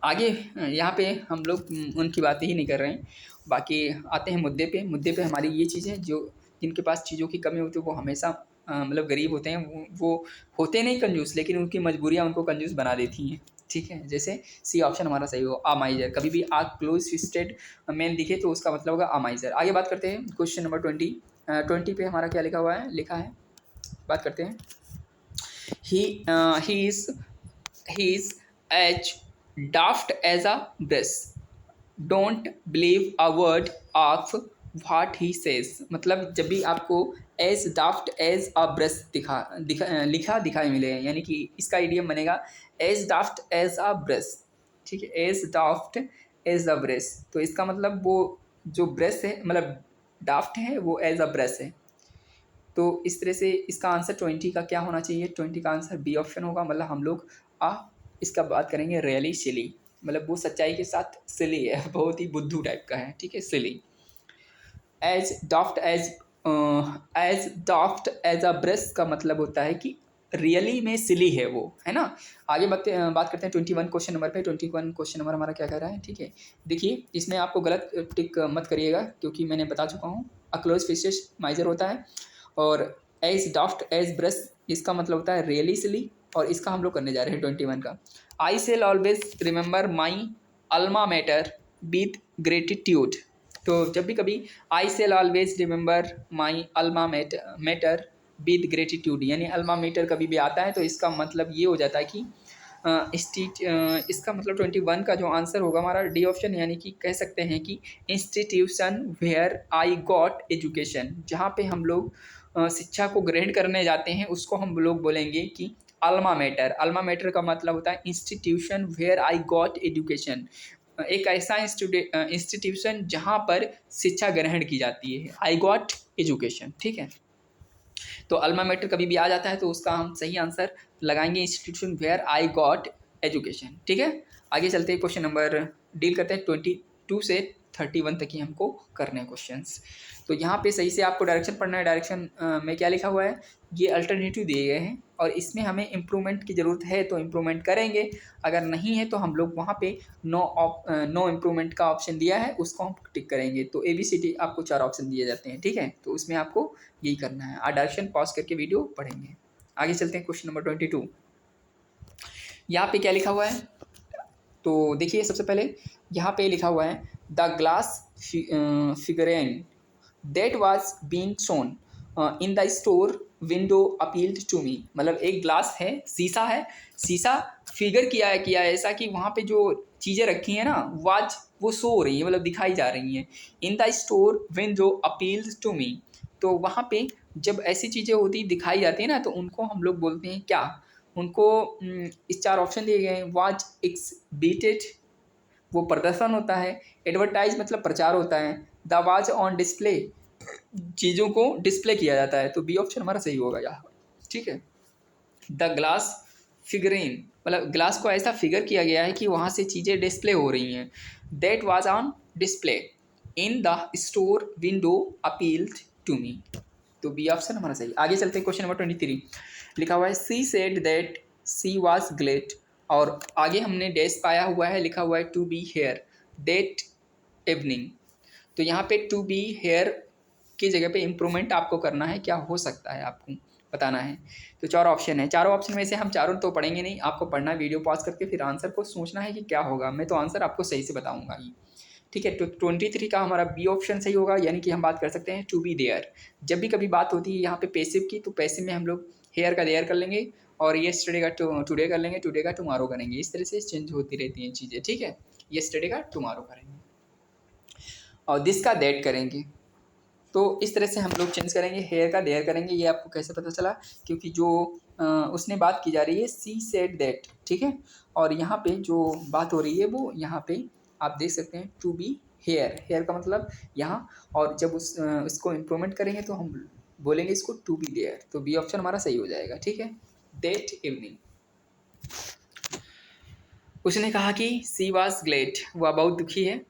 आगे यहाँ पे हम लोग उनकी बातें ही नहीं कर रहे हैं। बाकी आते हैं मुद्दे पे। मुद्दे पे हमारी ये चीज़ें, जो जिनके पास चीज़ों की कमी होती है वो हमेशा मतलब गरीब होते हैं। वो होते नहीं कंजूस, लेकिन उनकी मजबूरियाँ उनको कंजूस बना देती हैं, ठीक है। जैसे सी ऑप्शन हमारा सही हो, आमाइजर। कभी भी आ क्लोज फिस्टेड मैन दिखे तो उसका मतलब होगा आमाइजर। आगे बात करते हैं क्वेश्चन नंबर 20 पे हमारा क्या लिखा हुआ है, लिखा है, बात करते हैं। He is as daft as a brush. Don't believe a word of what he says, मतलब जब भी आपको as daft as a brush लिखा दिखाई मिले, यानी कि इसका इडियम बनेगा as daft as a brush. ठीक है, as daft as a brush, तो इसका मतलब वो जो ब्रश है, मतलब डाफ्ट है, वो एज अ ब्रश है। तो इस तरह से इसका आंसर 20 का क्या होना चाहिए? 20 का आंसर बी ऑप्शन होगा। मतलब हम लोग इसका बात करेंगे रियली सिली, मतलब वो सच्चाई के साथ सिली है, बहुत ही बुद्धू टाइप का है। ठीक है, सिली। एज डॉफ्ट एज अ ब्रश का मतलब होता है कि रियली में सिली है वो, है ना। आगे बात करते हैं 21 क्वेश्चन नंबर पे। 21 क्वेश्चन नंबर हमारा क्या कह रहा है? ठीक है, देखिए इसमें आपको गलत टिक मत करिएगा, क्योंकि मैंने बता चुका हूँ अक्लोज फिशेस माइजर होता है, और एज डॉफ्ट एज ब्रश इसका मतलब होता है रियली सिली, और इसका हम लोग करने जा रहे हैं 21 का। I shall always remember my alma mater with gratitude. तो जब भी कभी I shall always remember my alma mater with gratitude, यानी अल्मा मैटर कभी भी आता है तो इसका मतलब ये हो जाता है कि इसका मतलब 21 का जो आंसर होगा हमारा डी ऑप्शन, यानी कि कह सकते हैं कि institution where I got education. जहाँ पे हम लोग शिक्षा को ग्रहण करने जाते हैं उसको हम लोग बोलेंगे कि अल्मा मैटर। अल्मा मैटर का मतलब होता है institution where I got education, एक ऐसा इंस्टीट्यूशन जहाँ पर शिक्षा ग्रहण की जाती है, आई गॉट एजुकेशन। ठीक है, तो अल्मा मैटर कभी भी आ जाता है तो उसका हम सही आंसर लगाएंगे institution where I got education. ठीक है, आगे चलते हैं, क्वेश्चन नंबर डील करते हैं 22 से 31 तक ही हमको करने हैं क्वेश्चंस। तो यहाँ पे सही से आपको डायरेक्शन पढ़ना है। डायरेक्शन में क्या लिखा हुआ है, ये अल्टरनेटिव दिए गए हैं और इसमें हमें इम्प्रूवमेंट की ज़रूरत है तो इम्प्रूवमेंट करेंगे, अगर नहीं है तो हम लोग वहाँ पे नो इम्प्रूवमेंट का ऑप्शन दिया है उसको हम टिक करेंगे। तो ABCD आपको 4 ऑप्शन दिए जाते हैं। ठीक है, तो उसमें आपको यही करना है। आप डायरेक्शन पॉज करके वीडियो पढ़ेंगे। आगे चलते हैं, क्वेश्चन नंबर 22। यहाँ पे क्या लिखा हुआ है, तो देखिए सबसे पहले यहाँ पे लिखा हुआ है the glass figurine that was being shown in the store window appealed to me. मतलब एक ग्लास है, शीशा है, शीशा फिगर किया है ऐसा कि वहाँ पे जो चीज़ें रखी हैं ना वाज वो शो हो रही हैं, मतलब दिखाई जा रही हैं। In the store window appealed to me, तो वहाँ पे जब ऐसी चीज़ें होती दिखाई जाती है ना तो उनको हम लोग बोलते हैं क्या, उनको इस 4 ऑप्शन दिए गए हैं। वाज एक्सबिटेड, वो प्रदर्शन होता है। एडवर्टाइज मतलब प्रचार होता है। द वाज ऑन डिस्प्ले, चीज़ों को डिस्प्ले किया जाता है। तो बी ऑप्शन हमारा सही होगा यहाँ। ठीक है, द ग्लास फिगरिंग, मतलब ग्लास को ऐसा फिगर किया गया है कि वहाँ से चीज़ें डिस्प्ले हो रही हैं। That was on display in the store window appealed to me, तो बी ऑप्शन हमारा सही। आगे चलते हैं, क्वेश्चन नंबर 23 लिखा हुआ है she said that she was glad, और आगे हमने डैश पाया हुआ है, लिखा हुआ है to be here that evening. तो यहाँ पे टू बी हेयर की जगह पे इम्प्रूवमेंट आपको करना है, क्या हो सकता है आपको बताना है। तो 4 ऑप्शन है, चारों ऑप्शन में से हम चारों तो पढ़ेंगे नहीं, आपको पढ़ना है वीडियो पॉज करके, फिर आंसर को सोचना है कि क्या होगा। मैं तो आंसर आपको सही से बताऊंगा ही। ठीक है, तो 23 का हमारा बी ऑप्शन सही होगा, यानी कि हम बात कर सकते हैं टू बी देयर। जब भी कभी बात होती है यहाँ पे पैसिव की, तो पैसिव में हम लोग हेयर का देयर कर लेंगे और येस्टरडे का टुडे कर लेंगे, टुडे का टुमारो करेंगे। इस तरह से चेंज होती रहती हैं चीज़ें। ठीक है, येस्टरडे का टुमारो करेंगे और दिस का दैट करेंगे। तो इस तरह से हम लोग चेंज करेंगे, हेयर का देयर करेंगे। ये आपको कैसे पता चला, क्योंकि जो उसने बात की जा रही है सी सेड दैट। ठीक है, और यहाँ पे जो बात हो रही है वो यहाँ पे आप देख सकते हैं टू बी हेयर, हेयर का मतलब यहाँ, और जब इसको इम्प्रूवमेंट करेंगे तो हम बोलेंगे इसको टू बी देयर। तो बी ऑप्शन हमारा सही हो जाएगा। ठीक है, दैट इवनिंग। उसने कहा कि सी वाज ग्लेड, वह बहुत दुखी है,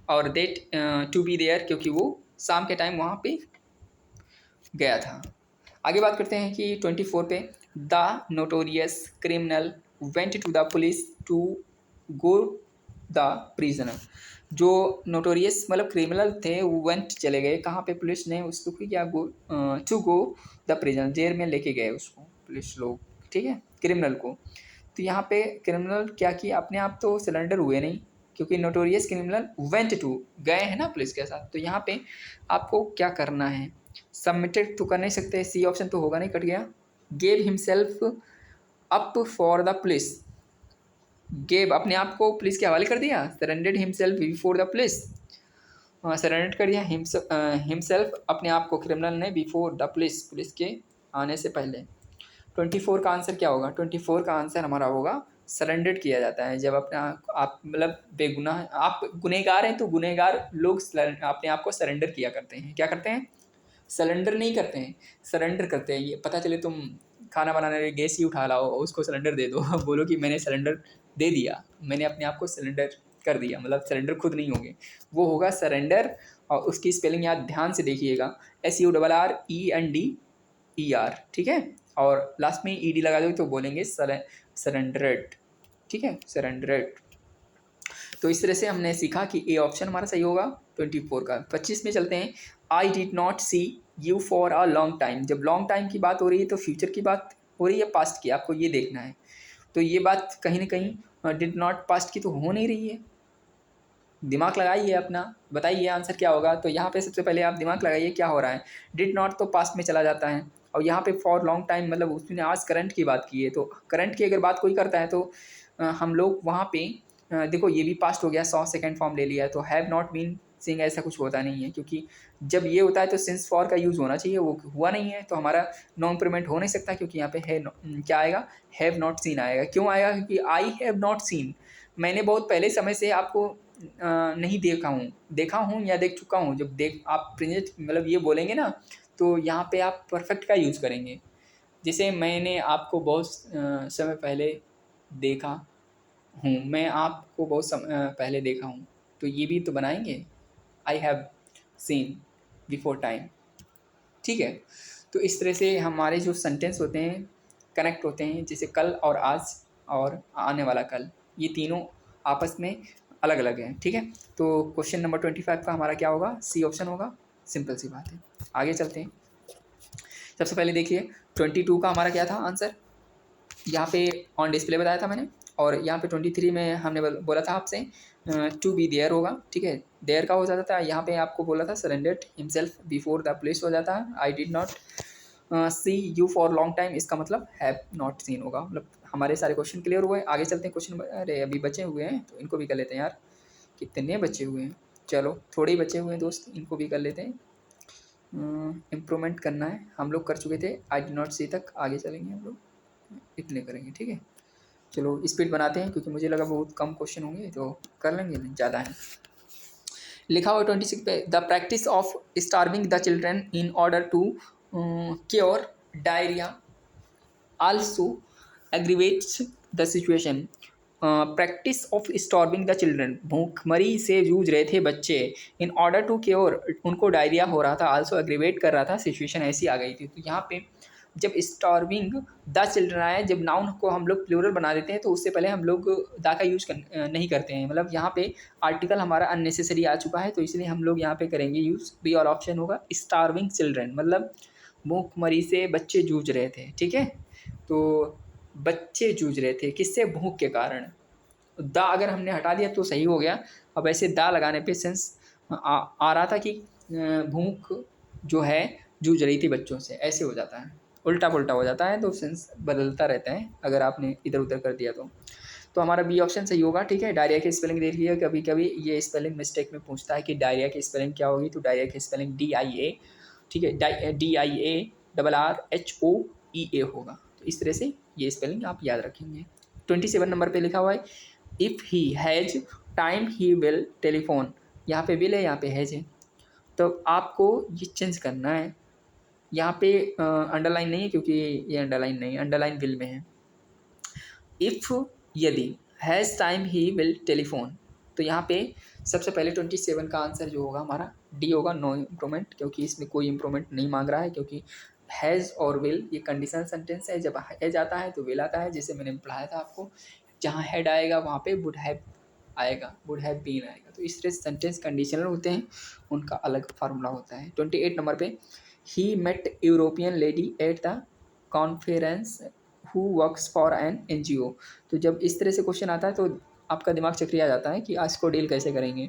और दैट टू बी देयर क्योंकि वो शाम के टाइम वहाँ पे गया था। आगे बात करते हैं कि 24 पे the notorious criminal went to the police to go the prisoner. जो नोटोरियस मतलब क्रिमिनल थे वो वेंट चले गए कहाँ पे, पुलिस ने उसको क्या go to go the prisoner, jail में लेके गए उसको पुलिस लोग। ठीक है, क्रिमिनल को। तो यहाँ पे क्रिमिनल क्या किया, अपने आप तो सरेंडर हुए नहीं, क्योंकि नोटोरियस क्रिमिनल वेंट टू गए हैं ना पुलिस के साथ। तो यहाँ पे आपको क्या करना है, सबमिटेड तो कर नहीं सकते, सी ऑप्शन तो होगा नहीं, कट गया। Gave himself up for the police, gave अपने आप को पुलिस के हवाले कर दिया, surrendered himself before the police, surrender कर दिया हिमसेल्फ, अपने आप को क्रिमिनल ने, बिफोर द पुलिस, पुलिस के आने से पहले। 24 का आंसर क्या होगा? 24 का आंसर हमारा होगा सरेंडर किया जाता है जब अपने आप मतलब बेगुनाह, आप गुनहगार हैं तो गुनहगार लोग अपने आप को सरेंडर किया करते हैं। क्या करते हैं? सरेंडर नहीं करते हैं, सरेंडर करते हैं। ये पता चले तुम खाना बनाने वाले गैस ही उठा लाओ, उसको सिलेंडर दे दो बोलो कि मैंने सिलेंडर दे दिया, मैंने अपने आप को सिलेंडर कर दिया, मतलब सिलेंडर खुद नहीं होंगे, वो होगा सरेंडर। और उसकी स्पेलिंग याद ध्यान से देखिएगा, SURRENDER, ठीक है। और लास्ट में ED लगा दोगे तो बोलेंगे सरेंडरेड, ठीक है, सरेंडरेड। तो इस तरह से हमने सीखा कि ए ऑप्शन हमारा सही होगा 24 का। 25 में चलते हैं। I did not see you for a long time. जब लॉन्ग टाइम की बात हो रही है तो फ्यूचर की बात हो रही है, पास्ट की, आपको ये देखना है। तो ये बात कहीं ना कहीं डिड नॉट पास्ट की तो हो नहीं रही है। दिमाग लगाइए अपना, बताइए आंसर क्या होगा। तो यहाँ पे सबसे पहले आप दिमाग लगाइए क्या हो रहा है। डिड नॉट तो पास्ट में चला जाता है, और यहाँ पे फॉर लॉन्ग टाइम मतलब उसने आज करंट की बात की है, तो करंट की अगर बात कोई करता है तो हम लोग वहाँ पे देखो ये भी पास्ट हो गया, 100 सेकेंड फॉर्म ले लिया है, तो हैव नॉट बीन सिंग ऐसा कुछ होता नहीं है, क्योंकि जब ये होता है तो सिंस फॉर का यूज़ होना चाहिए, वो हुआ नहीं है, तो हमारा नो इम्प्रूवमेंट हो नहीं सकता, क्योंकि यहाँ पे है क्या आएगा, हैव नॉट सीन आएगा। क्यों आएगा? क्योंकि आई हैव नॉट सीन, मैंने बहुत पहले समय से आपको नहीं देखा हूँ या देख चुका हूँ। जब आप प्रेजेंट मतलब ये बोलेंगे ना, तो यहाँ पे आप परफेक्ट का यूज़ करेंगे। जैसे मैंने आपको बहुत समय पहले देखा हूँ, मैं आपको बहुत पहले देखा हूँ, तो ये भी तो बनाएंगे, I have seen before time, ठीक है। तो इस तरह से हमारे जो सेंटेंस होते हैं कनेक्ट होते हैं, जैसे कल और आज और आने वाला कल, ये तीनों आपस में अलग अलग हैं, ठीक है। तो क्वेश्चन नंबर 25 का हमारा क्या होगा? सी ऑप्शन होगा, सिंपल सी बात है। आगे चलते हैं। सबसे पहले देखिए 22 का हमारा क्या था आंसर, यहाँ पे ऑन डिस्प्ले बताया था मैंने, और यहाँ पे 23 में हमने बोला था आपसे टू बी देयर होगा, ठीक है, देयर का हो जाता था। यहाँ पे आपको बोला था surrendered himself before the police हो जाता है। I did not see you for long time, इसका मतलब हैव नॉट सीन होगा। मतलब हमारे सारे क्वेश्चन क्लियर हुए। आगे चलते हैं क्वेश्चन, अरे अभी बचे हुए हैं तो इनको भी कर लेते हैं यार, कितने बचे हुए हैं, चलो थोड़े ही बचे हुए हैं दोस्त, इनको भी कर लेते हैं। इम्प्रूवमेंट करना है, हम लोग कर चुके थे आई डिड नॉट सी तक, आगे चलेंगे हम लोग, इतने करेंगे, ठीक है। चलो स्पीड बनाते हैं, क्योंकि मुझे लगा बहुत कम क्वेश्चन होंगे, तो कर लेंगे, ज़्यादा है। लिखा हुआ 26 पे, the practice of starving the children in order to cure diarrhoea also aggravates the situation. Practice of starving the children, भूखमरी से जूझ रहे थे बच्चे, इन ऑर्डर टू क्योर, उनको डायरिया हो रहा था, आल्सो एग्रीवेट कर रहा था, सिचुएशन ऐसी आ गई थी। तो यहाँ पे जब स्टार्विंग द चिल्ड्रन आया, जब नाउन को हम लोग प्लूरल बना देते हैं तो उससे पहले हम लोग द का यूज नहीं करते हैं, मतलब यहाँ पे आर्टिकल हमारा अननेसेसरी आ चुका है, तो इसलिए हम लोग यहाँ पे करेंगे यूज़, बी और ऑप्शन होगा स्टार्विंग चिल्ड्रन, मतलब भूखमरी से बच्चे जूझ रहे थे, ठीक है। तो बच्चे जूझ रहे थे किससे? भूख के कारण। द अगर हमने हटा दिया तो सही हो गया। अब ऐसे दा लगाने पे सेंस आ रहा था कि भूख जो है जूझ रही थी बच्चों से, ऐसे हो जाता है, उल्टा पुल्टा हो जाता है, तो सेंस बदलता रहता है अगर आपने इधर उधर कर दिया तो हमारा बी ऑप्शन सही होगा, ठीक है। डायरिया की स्पेलिंग देख लीजिए, कभी कभी ये स्पेलिंग मिस्टेक में पूछता है कि डायरिया की स्पेलिंग क्या होगी, तो डायरिया की स्पेलिंग DIA, ठीक है, DIARRHOEA होगा। तो इस तरह से ये स्पेलिंग आप याद रखेंगे। 27 नंबर पे लिखा हुआ है if he has time he will telephone, यहाँ पे विल है, यहाँ पे हैज़ है, तो आपको ये चेंज करना है। यहाँ पे अंडरलाइन नहीं है, क्योंकि ये अंडरलाइन नहीं है, अंडरलाइन विल में है। इफ़ यदि has time he will telephone, तो यहाँ पे सबसे पहले 27 का आंसर जो होगा हमारा डी होगा, नो इम्प्रूवमेंट, क्योंकि इसमें कोई इम्प्रूवमेंट नहीं मांग रहा है, क्योंकि हैज़ और विल ये कंडीशनल सेंटेंस है, जब हैज़ आता है तो विल आता है, जैसे मैंने पढ़ाया था आपको, जहाँ हैड आएगा वहाँ पे वुड हैव आएगा, वुड हैव बीन आएगा। तो इस तरह से सेंटेंस कंडीशनल होते हैं, उनका अलग फार्मूला होता है। 28 नंबर पे he met European lady at the conference who works for an NGO। तो जब इस तरह से क्वेश्चन आता है तो आपका दिमाग चक्रिया जाता है कि आज को डील कैसे करेंगे।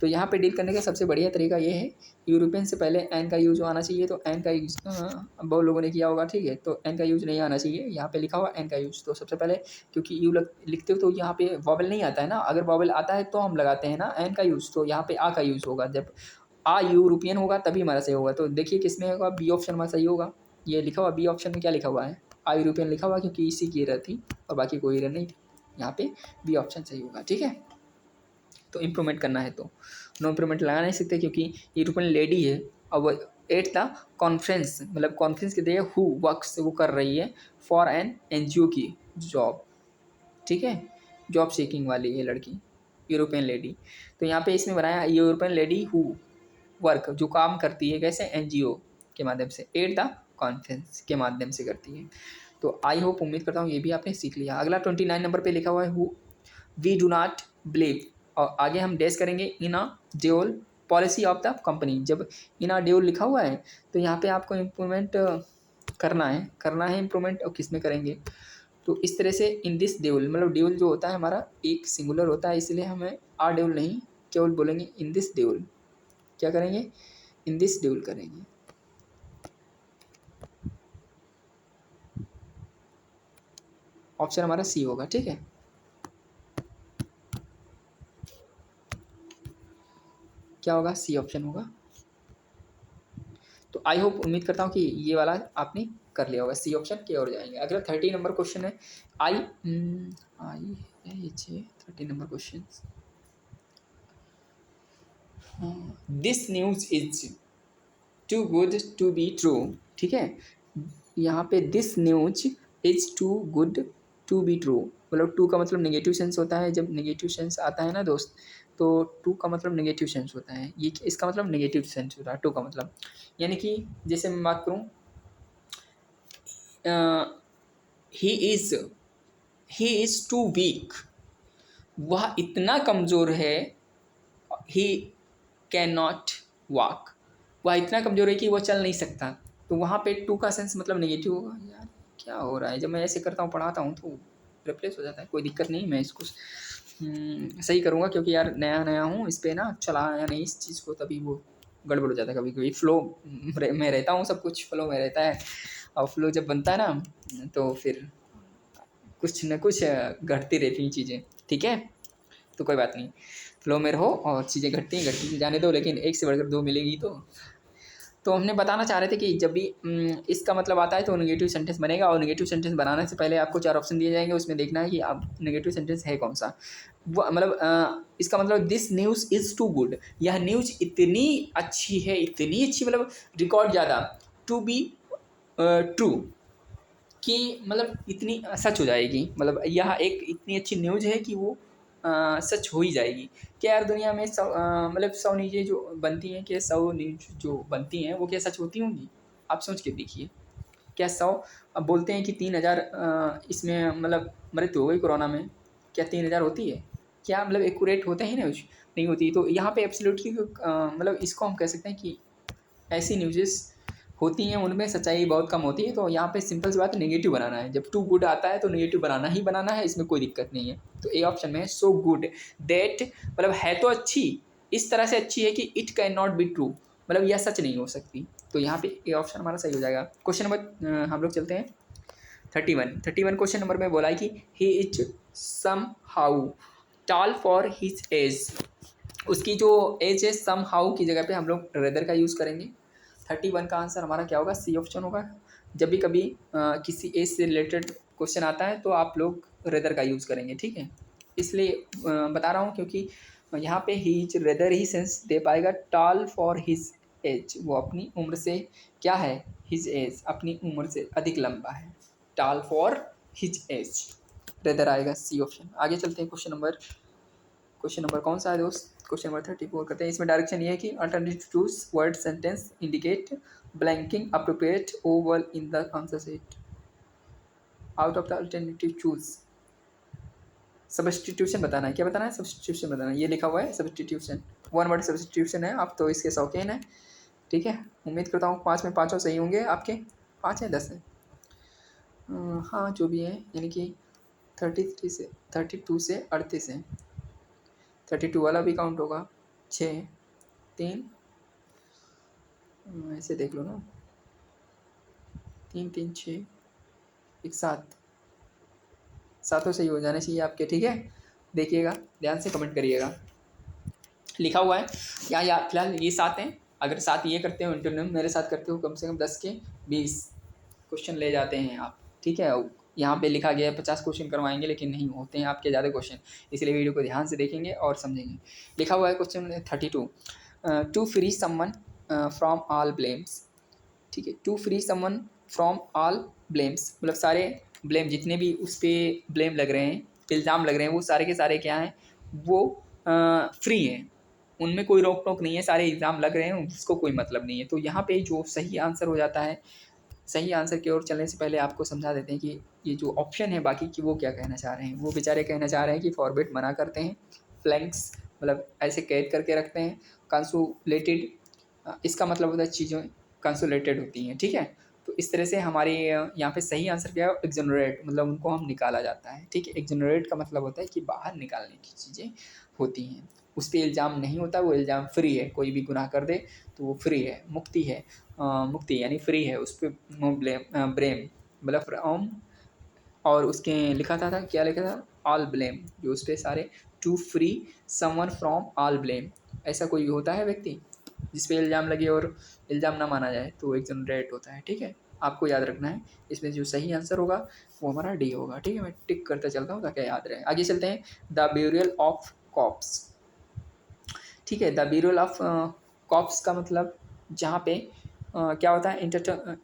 तो यहाँ पे डील करने का सबसे बढ़िया तरीका ये है, यूरोपियन से पहले एन का यूज आना चाहिए, तो एन का यूज बहुत लोगों ने किया होगा, ठीक है, तो एन का यूज नहीं आना चाहिए, यहाँ पे लिखा हुआ एन का यूज। तो सबसे पहले क्योंकि लिखते हो तो यहाँ पे वॉवल नहीं आता है ना, अगर वॉवल आता है तो हम लगाते हैं ना एन का यूज, तो यहाँ पे आ का यूज होगा, जब आ यूरोपियन होगा तभी हमारा सही होगा। तो देखिए किसमें होगा, बी ऑप्शन हमारा सही होगा। ये लिखा हुआ बी ऑप्शन में क्या लिखा हुआ है, आ यूरोपियन लिखा हुआ, क्योंकि इसी की एरर थी और बाकी कोई एरर नहीं थी, यहाँ पे बी ऑप्शन सही होगा, ठीक है। तो इम्प्रूवमेंट करना है तो नो इम्प्रूवमेंट लगा नहीं सकते, क्योंकि यूरोपियन लेडी है। अब एट था कॉन्फ्रेंस, मतलब कॉन्फ्रेंस के लिए हु वर्क्स, वो कर रही है फॉर एन एनजीओ की जॉब, ठीक है, जॉब सीकिंग वाली ये लड़की यूरोपियन लेडी। तो यहाँ पे इसमें बनाया यूरोपियन लेडी हु वर्क, जो काम करती है कैसे, एनजीओ के माध्यम से, एट द कॉन्फ्रेंस के माध्यम से करती है। तो आई होप, उम्मीद करता हूँ ये भी आपने सीख लिया। अगला 29 नंबर पे लिखा हुआ है who we do not believe, और आगे हम डैश करेंगे in a dual policy of the company. जब इन अ ड्यूल लिखा हुआ है तो यहाँ पे आपको इम्प्रूवमेंट करना है इम्प्रूवमेंट, और किस में करेंगे, तो इस तरह से इन दिस ड्यूल, मतलब ड्यूल जो होता है हमारा एक सिंगुलर होता है, इसलिए हमें आ ड्यूल नहीं केवल बोलेंगे इन दिस ड्यूल। क्या करेंगे, इन दिस ड्यूल करेंगे। ऑप्शन हमारा सी होगा, ठीक है। क्या होगा, सी ऑप्शन होगा। तो आई होप, उम्मीद करता हूँ कि ये वाला आपने कर लिया होगा, सी ऑप्शन की ओर जाएंगे। अगला 30 नंबर क्वेश्चन है, आई आई है ये 30 number question. This news is too good to be true, ठीक है। यहाँ पे this news is too good to be true, मतलब टू का मतलब नेगेटिव सेंस होता है, जब नेगेटिव सेंस आता है ना दोस्त, तो टू का मतलब नेगेटिव सेंस होता है, ये इसका मतलब नेगेटिव सेंस होता है टू का मतलब। यानी कि जैसे मैं बात करूँ, ही इज टू वीक, वह इतना कमज़ोर है, ही कैन नॉट वॉक, वह इतना कमज़ोर है कि वह चल नहीं सकता। तो वहाँ पे टू का सेंस मतलब नेगेटिव होगा। यार क्या हो रहा है, जब मैं ऐसे करता हूँ पढ़ाता हूँ तो रिप्लेस हो जाता है, कोई दिक्कत नहीं, मैं इसको सही करूँगा, क्योंकि यार नया नया हूँ इस पर ना, चलाया नहीं इस चीज़ को, तभी वो गड़बड़ हो जाता है कभी कभी। फ्लो में रहता हूँ, सब कुछ फ्लो में रहता है, और फ्लो जब बनता है ना तो फिर कुछ न कुछ घटती रहती हैं चीज़ें, ठीक है। तो कोई बात नहीं, फ्लो में रहो और चीज़ें घटती जाने दो, लेकिन एक से बढ़कर दो मिलेगी। तो हमने बताना चाह रहे थे कि जब भी इसका मतलब आता है तो नेगेटिव सेंटेंस बनेगा, और नेगेटिव सेंटेंस बनाने से पहले आपको 4 ऑप्शन दिए जाएंगे, उसमें देखना है कि आप नेगेटिव सेंटेंस है कौन सा। वो मतलब इसका मतलब this news is too good, यह न्यूज़ इतनी अच्छी है, इतनी अच्छी मतलब रिकॉर्ड ज़्यादा, टू बी ट्रू, कि मतलब इतनी सच हो जाएगी, मतलब यह एक इतनी अच्छी न्यूज़ है कि वो सच हो ही जाएगी। क्या यार दुनिया में मतलब 100 न्यूज़ें जो बनती हैं, क्या 100 न्यूज़ जो बनती हैं वो क्या सच होती होंगी? आप सोच के देखिए, क्या 100, अब बोलते हैं कि 3000 इसमें मतलब मृत्यु हो गई कोरोना में, क्या 3000 होती है? क्या मतलब एक्यूरेट होता ही नहीं होती। तो यहाँ पे एब्सोल्युटली मतलब इसको हम कह सकते हैं कि ऐसी न्यूज़ेस होती हैं उनमें सच्चाई बहुत कम होती है। तो यहाँ पे सिंपल सी बात है, नेगेटिव बनाना है, जब टू गुड आता है तो नेगेटिव बनाना ही बनाना है, इसमें कोई दिक्कत नहीं है। तो ए ऑप्शन में है सो गुड दैट, मतलब है तो अच्छी, इस तरह से अच्छी है कि it can not be true, मतलब यह सच नहीं हो सकती। तो यहाँ पे ए ऑप्शन हमारा सही हो जाएगा। क्वेश्चन नंबर हम लोग चलते हैं 31 क्वेश्चन नंबर में बोला है कि he is somehow tall for his age, उसकी जो एज है सम हाउ की जगह पे हम लोग रेदर का यूज़ करेंगे। 31 का आंसर हमारा क्या होगा, सी ऑप्शन होगा। जब भी कभी किसी एज से रिलेटेड क्वेश्चन आता है तो आप लोग रेदर का यूज़ करेंगे, ठीक है। इसलिए बता रहा हूँ क्योंकि यहाँ पे his rather he sense they पाएगा, टॉल फॉर हिज एज, वो अपनी उम्र से क्या है, हिज एज अपनी उम्र से अधिक लंबा है, tall for his age, rather आएगा सी ऑप्शन। आगे चलते हैं क्वेश्चन नंबर कौन सा है दोस्त, क्वेश्चन नंबर 34 करते हैं। इसमें डायरेक्शन ये है कि alternative choose word sentence indicate blanking appropriate oval in the answer set, out of the alternative choose substitution बताना है। क्या बताना है, सब्स्टिट्यूशन बताना है। ये लिखा हुआ है सब्स्टिट्यूशन, वन वर्ड सब्स्टिट्यूशन है। आप तो इसके शौकीन हैं, ठीक है। उम्मीद करता हूँ 5 में 5 सही होंगे आपके, 5 है 10 है, हाँ जो भी है, यानी कि 32 से 38 है, 32 वाला भी काउंट होगा, 6 3, ऐसे देख लो ना, 3 3 6 1 7, सातों सही हो जाने चाहिए आपके, ठीक है। देखिएगा, ध्यान से कमेंट करिएगा। लिखा हुआ है या फिलहाल ये 7 हैं। अगर 7 ये करते हो इंटरव्यू मेरे साथ करते हो, कम से कम 10 के 20 क्वेश्चन ले जाते हैं आप, ठीक है। यहाँ पे लिखा गया है 50 क्वेश्चन करवाएंगे, लेकिन नहीं होते हैं आपके ज़्यादा क्वेश्चन, इसलिए वीडियो को ध्यान से देखेंगे और समझेंगे। लिखा हुआ है question 32, to free someone from all blames, ठीक है। To free someone from all blames मतलब सारे ब्लेम, जितने भी उस पर ब्लेम लग रहे हैं, इल्ज़ाम लग रहे हैं, वो सारे के सारे क्या हैं, वो फ्री हैं, उनमें कोई रोक टोक नहीं है, सारे इल्ज़ाम लग रहे हैं, उसको कोई मतलब नहीं है। तो यहाँ पे जो सही आंसर हो जाता है, सही आंसर की ओर चलने से पहले आपको समझा देते हैं कि ये जो ऑप्शन है बाकी की, वो क्या कहना चाह रहे हैं। वो बेचारे कहना चाह रहे हैं कि फॉरबिट मना करते हैं, फ्लैंक्स मतलब ऐसे कैद करके रखते हैं, कंसुलेटेड इसका मतलब होता है चीज़ें कंसुलेटेड होती हैं, ठीक है। तो इस तरह से हमारे यहाँ पे सही आंसर क्या है, एक्सोनरेट मतलब उनको हम निकाला जाता है, ठीक है। एक्सोनरेट का मतलब होता है कि बाहर निकालने की चीज़ें होती हैं, उस पर इल्ज़ाम नहीं होता, वो इल्ज़ाम फ्री है, कोई भी गुनाह कर दे तो वो फ्री है, मुक्ति है, मुक्ति यानी फ्री है, उस पर नो ब्लेम ब्रेम मतलब फ्रॉम, और उसके लिखा था क्या लिखा था, ऑल ब्लेम, जो उस पर सारे, to free someone from all blame, ऐसा कोई होता है व्यक्ति जिस पे इल्ज़ाम लगे और इल्ज़ाम ना माना जाए, तो एक्सोनरेट होता है, ठीक है। आपको याद रखना है, इसमें जो सही आंसर होगा वो हमारा डी होगा, ठीक है। मैं टिक करता चलता हूँ ताकि याद रहे। आगे चलते हैं, द ब्यूरियल ऑफ कॉप्स, ठीक है। द ब्यूरियल ऑफ कॉप्स का मतलब जहाँ पे क्या होता है,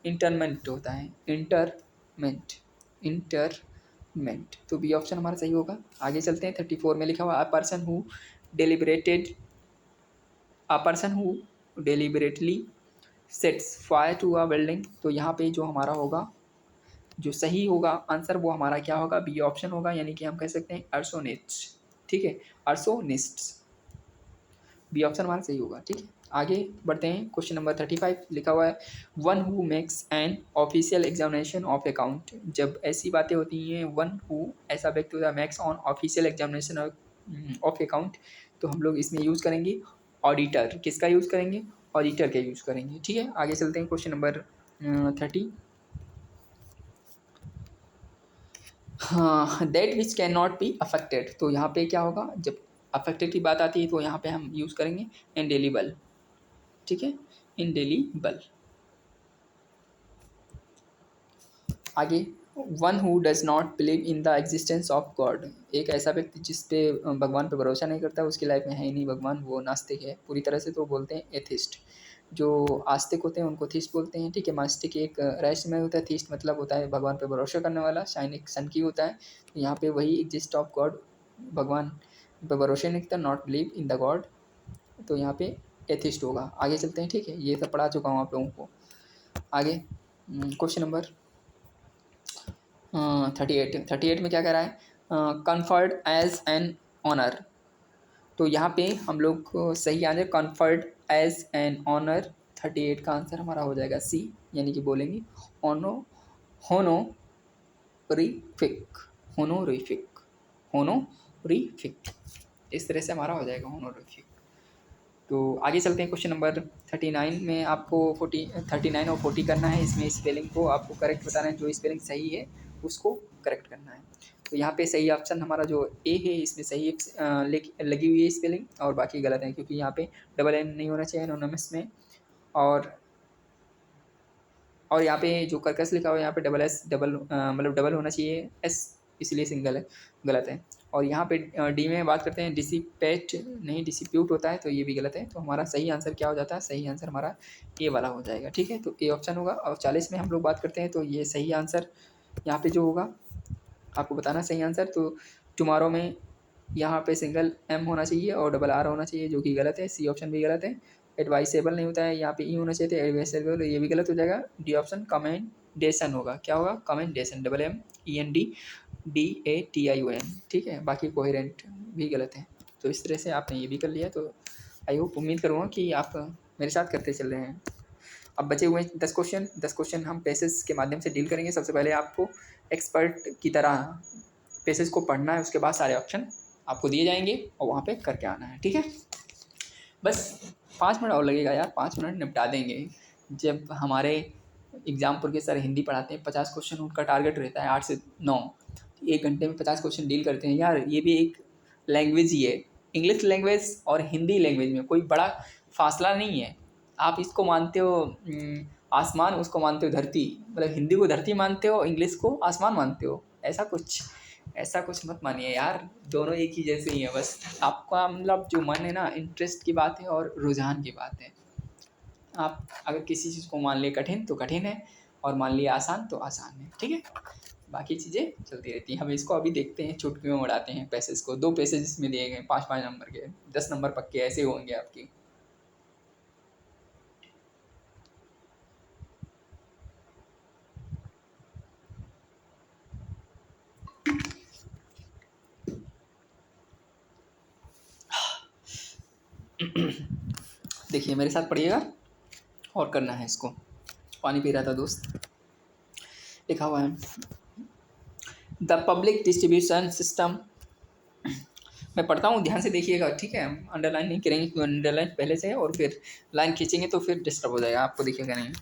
इंटरमेंट होता है, इंटरमेंट, तो बी ऑप्शन हमारा सही होगा। आगे चलते हैं, 34 में लिखा हुआ, a person who deliberately sets fire to a building, तो यहाँ पे जो हमारा होगा, जो सही होगा आंसर, वो हमारा क्या होगा, बी ऑप्शन होगा, यानी कि हम कह सकते हैं अर्सोनिस्ट, ठीक है, अर्सोनिस्ट्स, बी ऑप्शन हमारा सही होगा, ठीक है। आगे बढ़ते हैं, क्वेश्चन नंबर 35 लिखा हुआ है, one who makes an official examination of account, जब ऐसी बातें होती हैं, वन हु ऐसा व्यक्ति होता है, makes on official examination of account, तो हम लोग इसमें यूज़ करेंगे ऑडिटर, किसका यूज़ करेंगे, ऑडिटर का यूज़ करेंगे, ठीक है। आगे चलते हैं, क्वेश्चन नंबर 30, हाँ, that which can not be affected, तो यहाँ पे क्या होगा, जब अफेक्टेड की बात आती है तो यहाँ पे हम यूज़ करेंगे इंडेलिबल, ठीक है, इंडेलिबल। आगे, one who does not believe in the existence of God, एक ऐसा व्यक्ति जिस पे भगवान पे भरोसा नहीं करता, उसकी लाइफ में है ही नहीं भगवान, वो नास्तिक है पूरी तरह से, तो बोलते हैं एथिस्ट। जो आस्तिक होते हैं उनको थीस्ट बोलते हैं, ठीक है। नास्तिक एक रहस्यमय होता है, थीस्ट मतलब होता है भगवान पे भरोसा करने वाला, शाइनिक सन की होता है, तो यहाँ पे वही एग्जिस्ट ऑफ गॉड, भगवान पे भरोसा नहीं करता, not believe in the God, तो यहाँ पे एथिस्ट होगा। आगे चलते हैं, ठीक है, ये सब पढ़ा चुका हूँ आप लोगों को। आगे क्वेश्चन नंबर 38 में क्या कह रहा है, कन्फर्ड एज एन ऑनर, तो यहाँ पे हम लोग को सही answer conferred as an honour, 38 का आंसर हमारा हो जाएगा सी, यानी कि बोलेंगे होनोरिफिक, होनोरिफिक, होनोरिफिक, इस तरह से हमारा हो जाएगा होनोरिफिक। तो आगे चलते हैं, क्वेश्चन नंबर 39 में आपको 39 और 40 करना है, इसमें स्पेलिंग को आपको करेक्ट बताना है, जो स्पेलिंग सही है उसको करेक्ट करना है। तो यहाँ पे सही ऑप्शन हमारा जो ए है, इसमें सही लगी हुई है स्पेलिंग, और बाकी गलत है, क्योंकि यहाँ पे डबल एन नहीं होना चाहिए एनोनिमस में, और यहाँ पे जो कर्कश लिखा हुआ है यहाँ पे डबल एस मतलब डबल होना चाहिए एस, इसलिए सिंगल है, गलत है। और यहाँ पे डी में बात करते हैं, डिसिपेट नहीं डिसिप्यूट होता है, तो ये भी गलत है। तो हमारा सही आंसर क्या हो जाता है, सही आंसर हमारा ए वाला हो जाएगा, ठीक है। तो ए ऑप्शन होगा। और 40 में हम लोग बात करते हैं, तो ये सही आंसर यहाँ पे जो होगा आपको बताना सही आंसर, तो टुमारो में यहाँ पे सिंगल एम होना चाहिए और डबल आर होना चाहिए, जो कि गलत है, सी ऑप्शन भी गलत है। एडवाइसेबल नहीं होता है, यहाँ पे ई होना चाहिए था एडवाइसेबल, ये भी गलत हो जाएगा। डी ऑप्शन कमेंडेशन होगा, क्या होगा, commendation, double M E N D DATION, ठीक है। बाकी कोहेरेंट भी गलत है। तो इस तरह से आपने ये भी कर लिया, तो आई होप, उम्मीद करूँगा कि आप मेरे साथ करते चल रहे हैं। अब बचे हुए 10 क्वेश्चन हम पैसेज के माध्यम से डील करेंगे। सबसे पहले आपको एक्सपर्ट की तरह पैसेज को पढ़ना है, उसके बाद सारे ऑप्शन आपको दिए जाएंगे और वहाँ पे करके आना है, ठीक है। बस 5 मिनट और लगेगा यार, 5 मिनट निपटा देंगे। जब हमारे एग्जामपुर के सर हिंदी पढ़ाते हैं, 50 क्वेश्चन उनका टारगेट रहता है 8 से 9, 1 घंटे में 50 क्वेश्चन डील करते हैं यार। ये भी एक लैंग्वेज ही है। इंग्लिश लैंग्वेज और हिंदी लैंग्वेज में कोई बड़ा फासला नहीं है। आप इसको मानते हो आसमान, उसको मानते हो धरती, मतलब हिंदी को धरती मानते हो, इंग्लिश को आसमान मानते हो। ऐसा कुछ मत मानिए यार, दोनों एक ही जैसे ही है। बस आपका मतलब जो मन है ना, इंटरेस्ट की बात है और रुझान की बात है। आप अगर किसी चीज़ को मान लिए कठिन तो कठिन है, और मान लिए आसान तो आसान है, ठीक है। बाकी चीज़ें चलती रहती हैं। हम इसको अभी देखते हैं, चुटकियों में उड़ाते हैं पैसेज को। 2 पैसेज इसमें दिए गए 5-5 नंबर के, 10 नंबर पक्के ऐसे होंगे आपकी। देखिए मेरे साथ पढ़िएगा, और करना है इसको। पानी पी रहा था दोस्त। लिखा हुआ है द पब्लिक डिस्ट्रीब्यूशन सिस्टम। मैं पढ़ता हूँ, ध्यान से देखिएगा, ठीक है। अंडरलाइन नहीं करेंगे क्योंकि अंडरलाइन पहले से है, और फिर लाइन खींचेंगे तो फिर डिस्टर्ब हो जाएगा, आपको दिखेगा नहीं।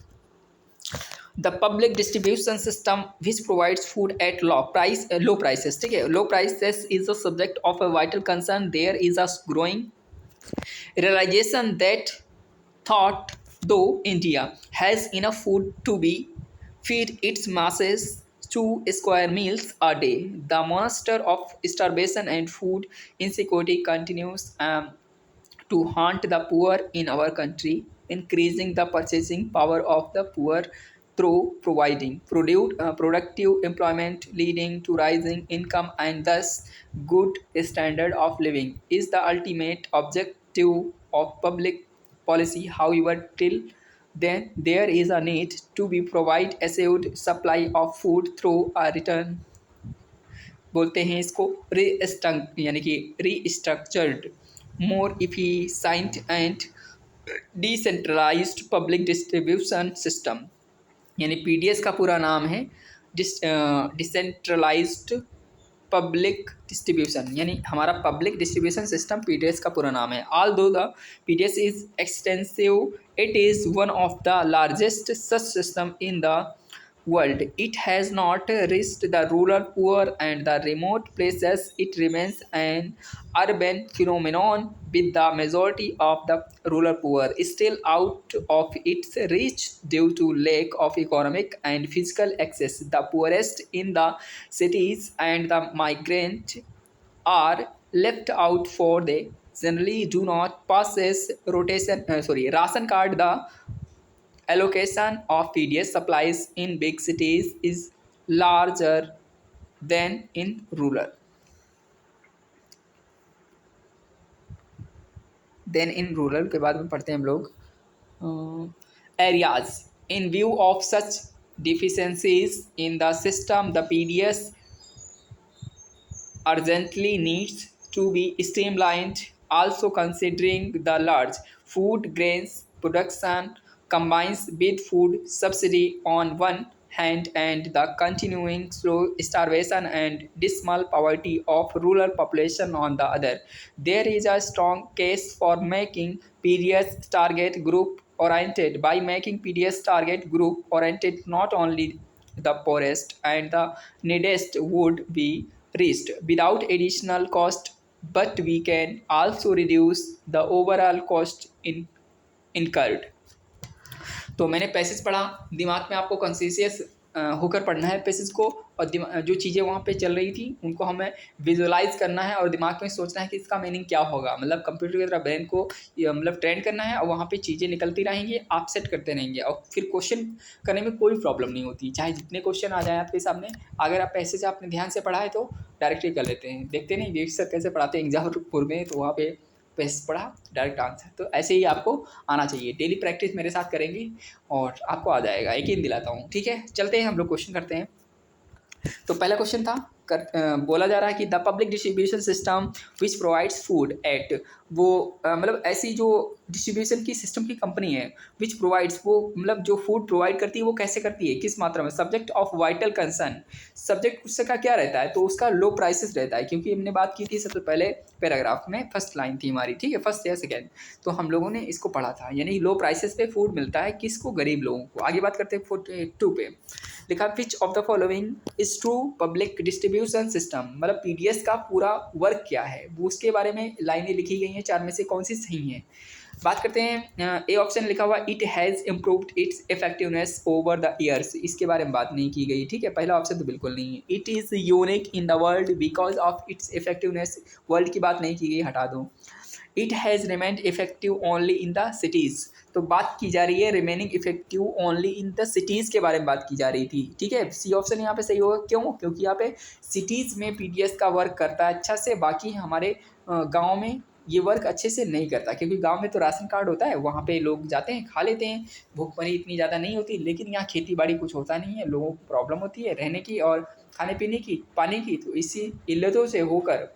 The public distribution system which provides food at low prices, ठीक है। Low prices is the subject of a vital concern. There is a growing realization that thought though India has enough food to be feed its masses 2 square meals a day, the monster of starvation and food insecurity continues to haunt the poor in our country, increasing the purchasing power of the poor through providing productive employment, leading to rising income and thus good standard of living is the ultimate objective of public policy. However, till then there is a need to be provide assured supply of food through a return, बोलते हैं इसको यानी कि restructured, more efficient and decentralised public distribution system, यानी PDS का पूरा नाम है डिसेंट्रलाइज्ड पब्लिक डिस्ट्रीब्यूशन, यानी हमारा पब्लिक डिस्ट्रीब्यूशन सिस्टम पीडीएस का पूरा नाम है। Although the PDS is extensive, it is one of the largest such system in the world. It has not reached the rural poor and the remote places. It remains an urban phenomenon, with the majority of the rural poor still out of its reach due to lack of economic and physical access. The poorest in the cities and the migrant are left out, for they generally do not possess ration card. The allocation of PDS supplies in big cities is larger than in rural. के बाद में पढ़ते हैं हम लोग areas. In view of such deficiencies in the system, the PDS urgently needs to be streamlined, also considering the large food grains production combines with food subsidy on one hand and the continuing slow starvation and dismal poverty of rural population on the other. There is a strong case for making PDS target group oriented. By making PDS target group oriented, not only the poorest and the neediest would be reached without additional cost, but we can also reduce the overall cost incurred. तो मैंने passage पढ़ा, दिमाग में आपको conscious होकर पढ़ना है passage को, और जो चीज़ें वहाँ पे चल रही थी उनको हमें विजुअलाइज करना है और दिमाग में सोचना है कि इसका मीनिंग क्या होगा। मतलब कंप्यूटर की तरह ब्रेन को मतलब ट्रेन करना है, और वहाँ पे चीज़ें निकलती रहेंगी, आप सेट करते रहेंगे, और फिर क्वेश्चन करने में कोई प्रॉब्लम नहीं होती, चाहे जितने क्वेश्चन आ जाए आपके सामने। अगर आप पैसेज आपने ध्यान से पढ़ा है तो डायरेक्टली कर लेते हैं। देखते नहीं विवेक सर कैसे पढ़ाते हैं एग्जाम में, तो वहाँ पे पैसेज पढ़ा डायरेक्ट आंसर। तो ऐसे ही आपको आना चाहिए, डेली प्रैक्टिस मेरे साथ करेंगे और आपको आ जाएगा, यकीन दिलाता हूँ, ठीक है। चलते हैं हम लोग क्वेश्चन करते हैं। तो पहला क्वेश्चन था बोला जा रहा है कि the public distribution system which provides food eight, वो मतलब ऐसी जो डिस्ट्रीब्यूशन की सिस्टम की कंपनी है, विच प्रोवाइड्स, वो मतलब जो फूड प्रोवाइड करती है वो कैसे करती है, किस मात्रा में, subject of vital concern, subject उसका क्या रहता है, तो उसका लो प्राइसेस रहता है, क्योंकि हमने बात की थी सबसे पहले पैराग्राफ में, फर्स्ट लाइन थी हमारी, ठीक है, फर्स्ट या सेकेंड, तो हम लोगों ने इसको पढ़ा था, यानी लो प्राइसेस पे फूड मिलता है, किसको, गरीब लोगों को। आगे बात करते हैं 42 पे, लिखा which of the following is true public distribution system, मतलब पीडीएस का पूरा वर्क क्या है, वो उसके बारे में लाइनें लिखी गई हैं, चार में से कौन सी सही है। बात करते हैं, ए ऑप्शन लिखा हुआ it has improved it's effectiveness over the years, इसके बारे में बात नहीं की गई, ठीक है, पहला ऑप्शन तो बिल्कुल नहीं है। It is unique in the world because of its effectiveness, world की बात नहीं की गई, हटा दो। It has remained effective only in the cities, तो बात की जा रही है remaining effective only in the cities के बारे में बात की जा रही थी, ठीक है, सी ऑप्शन यहाँ पे सही होगा, क्यों, क्योंकि यहाँ पे सिटीज़ में पीडीएस का वर्क करता है अच्छा से, बाकी हमारे गाँव में ये वर्क अच्छे से नहीं करता, क्योंकि गांव में तो राशन कार्ड होता है, वहाँ पे लोग जाते हैं, खा लेते हैं, भूखमरी इतनी ज़्यादा नहीं होती, लेकिन यहाँ खेती बाड़ी कुछ होता नहीं है, लोगों को प्रॉब्लम होती है रहने की और खाने पीने की, पानी की, तो इसी इल्लतों से होकर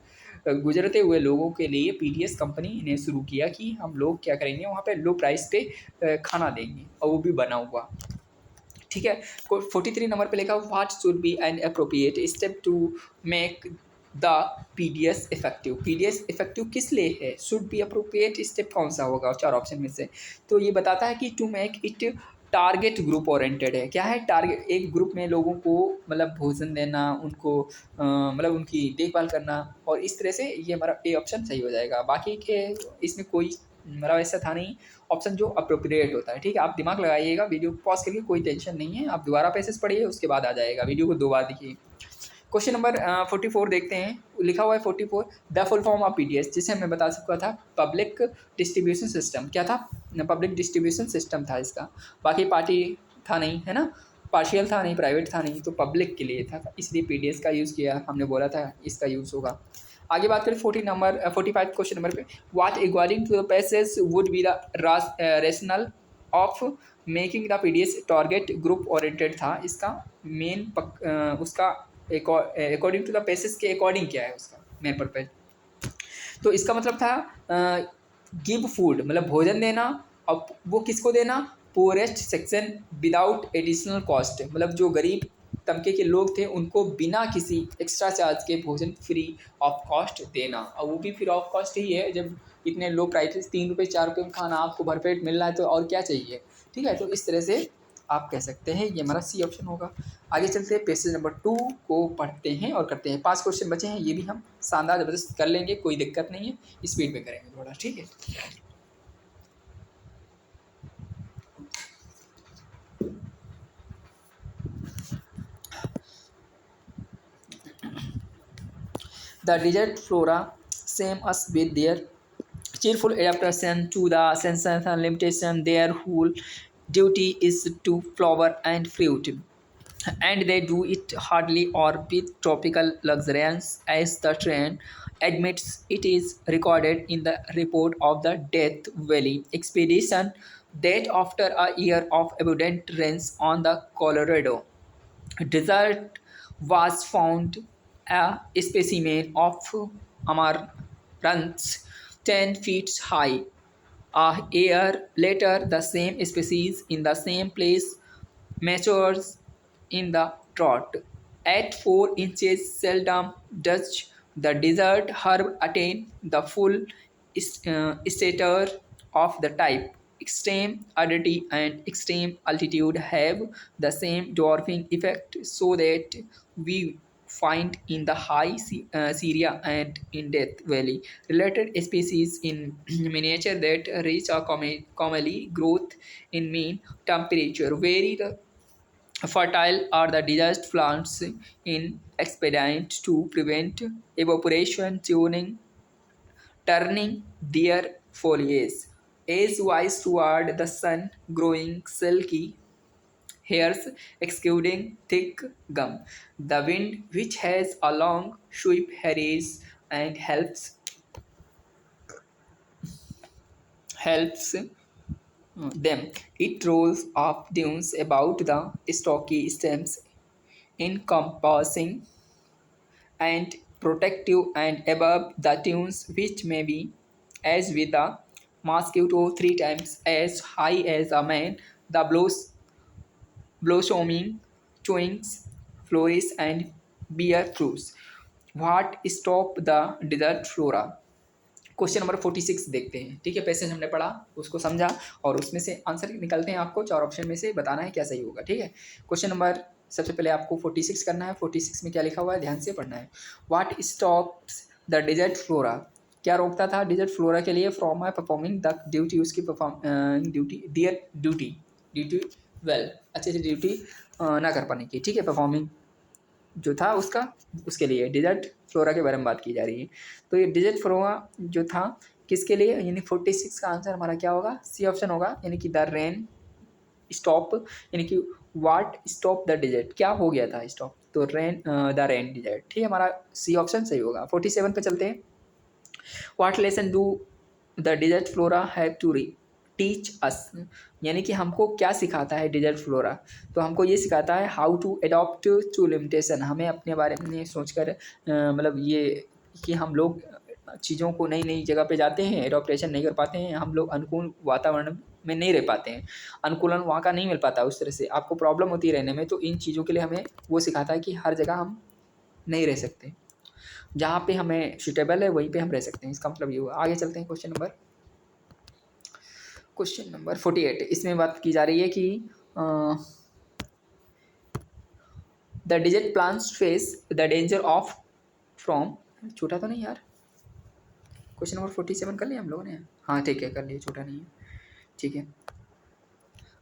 गुजरते हुए लोगों के लिए पीडीएस कंपनी ने शुरू किया कि हम लोग क्या करेंगे, वहाँ पे लो प्राइस पे खाना देंगे, और वो भी बना हुआ, ठीक है। 43 नंबर पे लिखा what should be an appropriate step to make the PDS effective, PDS effective किस लिए है, शुड बी अप्रोप्रिएट स्टेप कौन सा होगा चार ऑप्शन में से, तो ये बताता है कि to make it target group oriented है, क्या है टारगेट, एक ग्रुप में लोगों को मतलब भोजन देना, उनको मतलब उनकी देखभाल करना, और इस तरह से ये हमारा ए ऑप्शन सही हो जाएगा, बाकी के इसमें कोई मतलब ऐसा था नहीं, ऑप्शन जो अप्रोप्रिएट होता है, ठीक है, आप दिमाग लगाइएगा, वीडियो को पॉज करके, कोई टेंशन नहीं है, आप दोबारा पैसेज पढ़िए, उसके बाद आ जाएगा, वीडियो को दो बार देखिए। क्वेश्चन नंबर 44 देखते हैं, लिखा हुआ है 44 the full form of PDS, जिसे हमने बता चुका था, पब्लिक डिस्ट्रीब्यूशन सिस्टम, क्या था, पब्लिक डिस्ट्रीब्यूशन सिस्टम था इसका, बाकी पार्टी था नहीं, है ना, पार्शियल था नहीं, प्राइवेट था नहीं, तो पब्लिक के लिए था, इसलिए पीडीएस का यूज़ किया, हमने बोला था इसका यूज़ होगा। आगे बात करें 45 क्वेश्चन नंबर पे, what according to the passage would be the rational of making the PDS target group oriented था, इसका मेन उसका अकॉर्डिंग टू द पैसेज के अकॉर्डिंग क्या है उसका मेन पर्पज, तो इसका मतलब था गिव फूड, मतलब भोजन देना, अब वो किसको देना, forest section without additional cost, मतलब जो गरीब तबके के लोग थे उनको बिना किसी एक्स्ट्रा चार्ज के भोजन फ्री ऑफ कॉस्ट देना, और वो भी फ्री ऑफ कॉस्ट ही है, जब इतने लो प्राइसेस 3 रुपये 4 रुपये में खाना आपको भरपेट मिल रहा है, तो और क्या चाहिए, ठीक है, तो इस तरह से आप कह सकते हैं, ये हमारा सी ऑप्शन होगा। आगे चलते हैं, पेज नंबर 2 को पढ़ते हैं और करते हैं, 5 क्वेश्चन बचे हैं, ये भी हम शानदार ज़बरदस्त कर लेंगे, कोई दिक्कत नहीं है, स्पीड में करेंगे थोड़ा, ठीक है। The desert flora, same as with their cheerful adaptation to the sensational limitation, their whole duty is to flower and fruit, and they do it hardly or with tropical luxuriance, as the trend admits. It is recorded in the report of the Death Valley expedition that after a year of abundant rains on the Colorado desert was found a specimen of amaranth 10 feet high. A year later, the same species in the same place matures in the drought. At 4 inches, seldom does the desert herb attain the full stature of the type. Extreme aridity and extreme altitude have the same dwarfing effect, so that we find in the high Syria and in Death Valley related species in miniature that reach a commonly growth in mean temperature. Vary the fertile are the desert plants in expedient to prevent evaporation, turning their foliage edgewise toward the sun, growing silky hairs, exuding thick gum. The wind, which has a long sweep, hurries and helps them. It rolls up dunes about the stocky stems, encompassing and protective and above the tunes, which may be as with the mosquito 3 times as high as a man. The blossoming twins flourish and bear fruits. What stop the desert flora? Question number 46 देखते हैं। ठीक है, passage हमने पढ़ा, उसको समझा और उसमें से आंसर निकलते हैं। आपको 4 ऑप्शन में से बताना है क्या सही होगा। ठीक है, क्वेश्चन नंबर सबसे पहले आपको 46 करना है। 46 में क्या लिखा हुआ है ध्यान से पढ़ना है। What stops the desert flora? क्या रोकता था डिजर्ट फ्लोरा के लिए फ्रॉम परफॉर्मिंग द ड्यूटी, उसकी perform duty dear duty well, अच्छे से ड्यूटी ना कर पाने की। ठीक है, परफॉर्मिंग जो था उसका, उसके लिए डिजर्ट फ्लोरा के बारे में बात की जा रही है। तो ये डिजर्ट फ्लोरा जो था किसके लिए, यानी 46 का आंसर हमारा क्या होगा, सी ऑप्शन होगा, यानी कि द रेन स्टॉप, यानी कि व्हाट स्टॉप द डिजर्ट, क्या हो गया था स्टॉप, तो रेन द रेन डिजर्ट। ठीक है, हमारा सी ऑप्शन सही होगा। 47 पे चलते हैं। What lesson do the desert flora have to teach us, यानी कि हमको क्या सिखाता है डिजर्ट फ्लोरा, तो हमको ये सिखाता है how to adopt to limitation, हमें अपने बारे में सोचकर मतलब ये कि हम लोग चीज़ों को नई नई जगह पे जाते हैं, एडॉप्टेशन नहीं कर पाते हैं, हम लोग अनुकूल वातावरण में नहीं रह पाते हैं, अनुकूलन वहाँ का नहीं मिल पाता, उस तरह से आपको प्रॉब्लम होती है रहने में। तो इन चीज़ों के लिए हमें वो सिखाता है कि हर जगह हम नहीं रह सकते, जहाँ पे हमें सूटेबल है वहीं पे हम रह सकते हैं, इसका मतलब ये हुआ। आगे चलते हैं क्वेश्चन नंबर 48। इसमें बात की जा रही है कि the digit plants face the danger of from, छोटा तो नहीं यार, क्वेश्चन नंबर 47 कर लिया हम लोगों ने, हाँ ठीक है कर लिए, छोटा नहीं है, ठीक है।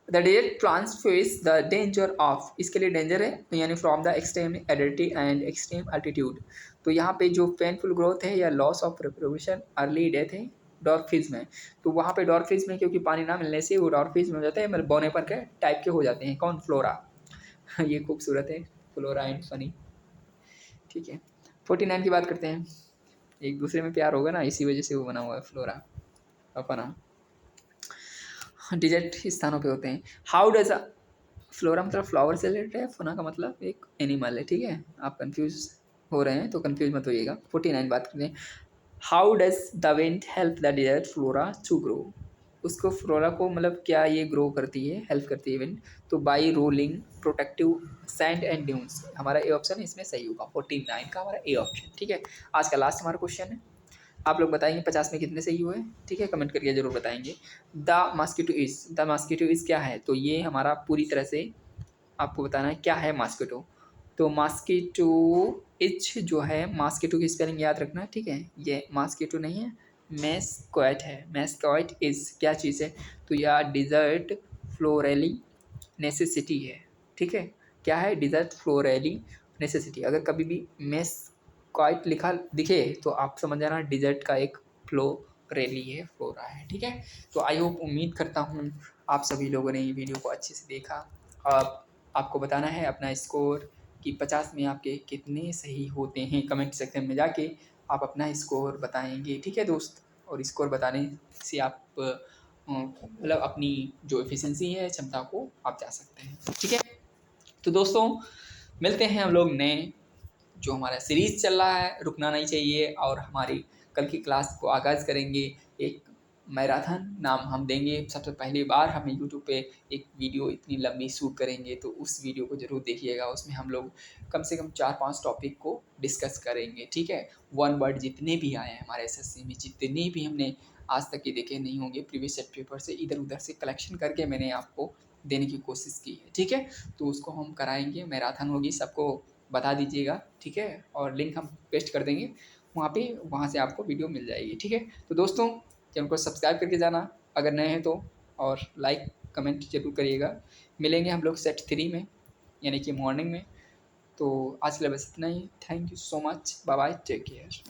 The digit plants face the danger of, इसके लिए डेंजर है तो यानी from the extreme acidity and extreme altitude. तो यहाँ पे जो पेनफुल ग्रोथ है या loss of reproduction, early death है डॉर्फिज में, तो वहाँ पे डॉर्फिज में क्योंकि पानी ना मिलने से वो डॉर्फिज में हो जाते हैं, मतलब बोने पर के टाइप के हो जाते हैं। कौन, फ्लोरा ये खूबसूरत है, फ्लोरा एंड फनी। ठीक है, 49 की बात करते हैं। एक दूसरे में प्यार होगा ना, इसी वजह से वो बना हुआ है फ्लोरा अपना, डिजर्ट स्थानों पे होते हैं। हाउ डज अ, फ्लोरा मतलब फ्लावर से रिलेटेड है, फना का मतलब एक एनिमल है। ठीक है, आप कंफ्यूज हो रहे हैं तो कंफ्यूज मत होइएगा। 49 बात करते हैं। How does the wind help the desert flora to grow, उसको फ्लोरा को मतलब क्या ये ग्रो करती है, हेल्प करती है विंड, तो by rolling protective sand and dunes, हमारा ए ऑप्शन इसमें सही होगा। 49 का हमारा ए ऑप्शन। ठीक है, आज का लास्ट हमारा क्वेश्चन है, आप लोग बताएंगे 50 में कितने सही हुए। ठीक है, कमेंट करके जरूर बताएंगे। द मॉस्किटो इज़ क्या है, तो ये हमारा पूरी तरह से आपको बताना है क्या है मॉस्किटो। तो मॉस्किटो इच जो है, मॉस्किटो की स्पेलिंग याद रखना। ठीक है, ये मॉस्किटो नहीं है, मैस्क्वाइट है। मैस्क्वाइट इज़ क्या चीज़ है, तो यह डिजर्ट फ्लोरेली नेसेसिटी है। ठीक है, क्या है, डिजर्ट फ्लोरेली नेसेसिटी। अगर कभी भी मैस्क्वाइट लिखा दिखे तो आप समझ जाना डिजर्ट का एक फ्लोरेली है, फ्लोरा है। ठीक है, तो आई होप, उम्मीद करता हूँ आप सभी लोगों ने ये वीडियो को अच्छे से देखा। आपको बताना है अपना स्कोर कि 50 में आपके कितने सही होते हैं। कमेंट सेक्शन में जाके आप अपना स्कोर बताएंगे। ठीक है दोस्त, और स्कोर बताने से आप मतलब अपनी जो एफिशिएंसी है, क्षमता को आप जा सकते हैं। ठीक है, तो दोस्तों मिलते हैं हम लोग नए, जो हमारा सीरीज़ चल रहा है रुकना नहीं चाहिए, और हमारी कल की क्लास को आगाज़ करेंगे। एक मैराथन नाम हम देंगे, सबसे पहली बार हम यूट्यूब पे एक वीडियो इतनी लंबी शूट करेंगे, तो उस वीडियो को ज़रूर देखिएगा। उसमें हम लोग कम से कम 4-5 टॉपिक को डिस्कस करेंगे। ठीक है, 1 वर्ड जितने भी आए हैं हमारे एसएससी में, जितने भी हमने आज तक ये देखे नहीं होंगे, प्रीवियस सेट पेपर से इधर उधर से कलेक्शन करके मैंने आपको देने की कोशिश की है। ठीक है, तो उसको हम कराएंगे, मैराथन होगी, सबको बता दीजिएगा। ठीक है, और लिंक हम पेस्ट कर देंगे वहाँ पे, वहाँ से आपको वीडियो मिल जाएगी। ठीक है, तो दोस्तों चैनल को सब्सक्राइब करके जाना अगर नए हैं तो, और लाइक कमेंट जरूर करिएगा। मिलेंगे हम लोग सेट 3 में, यानी कि मॉर्निंग में। तो आज के लिए बस इतना ही। Thank you so much, bye bye, take care.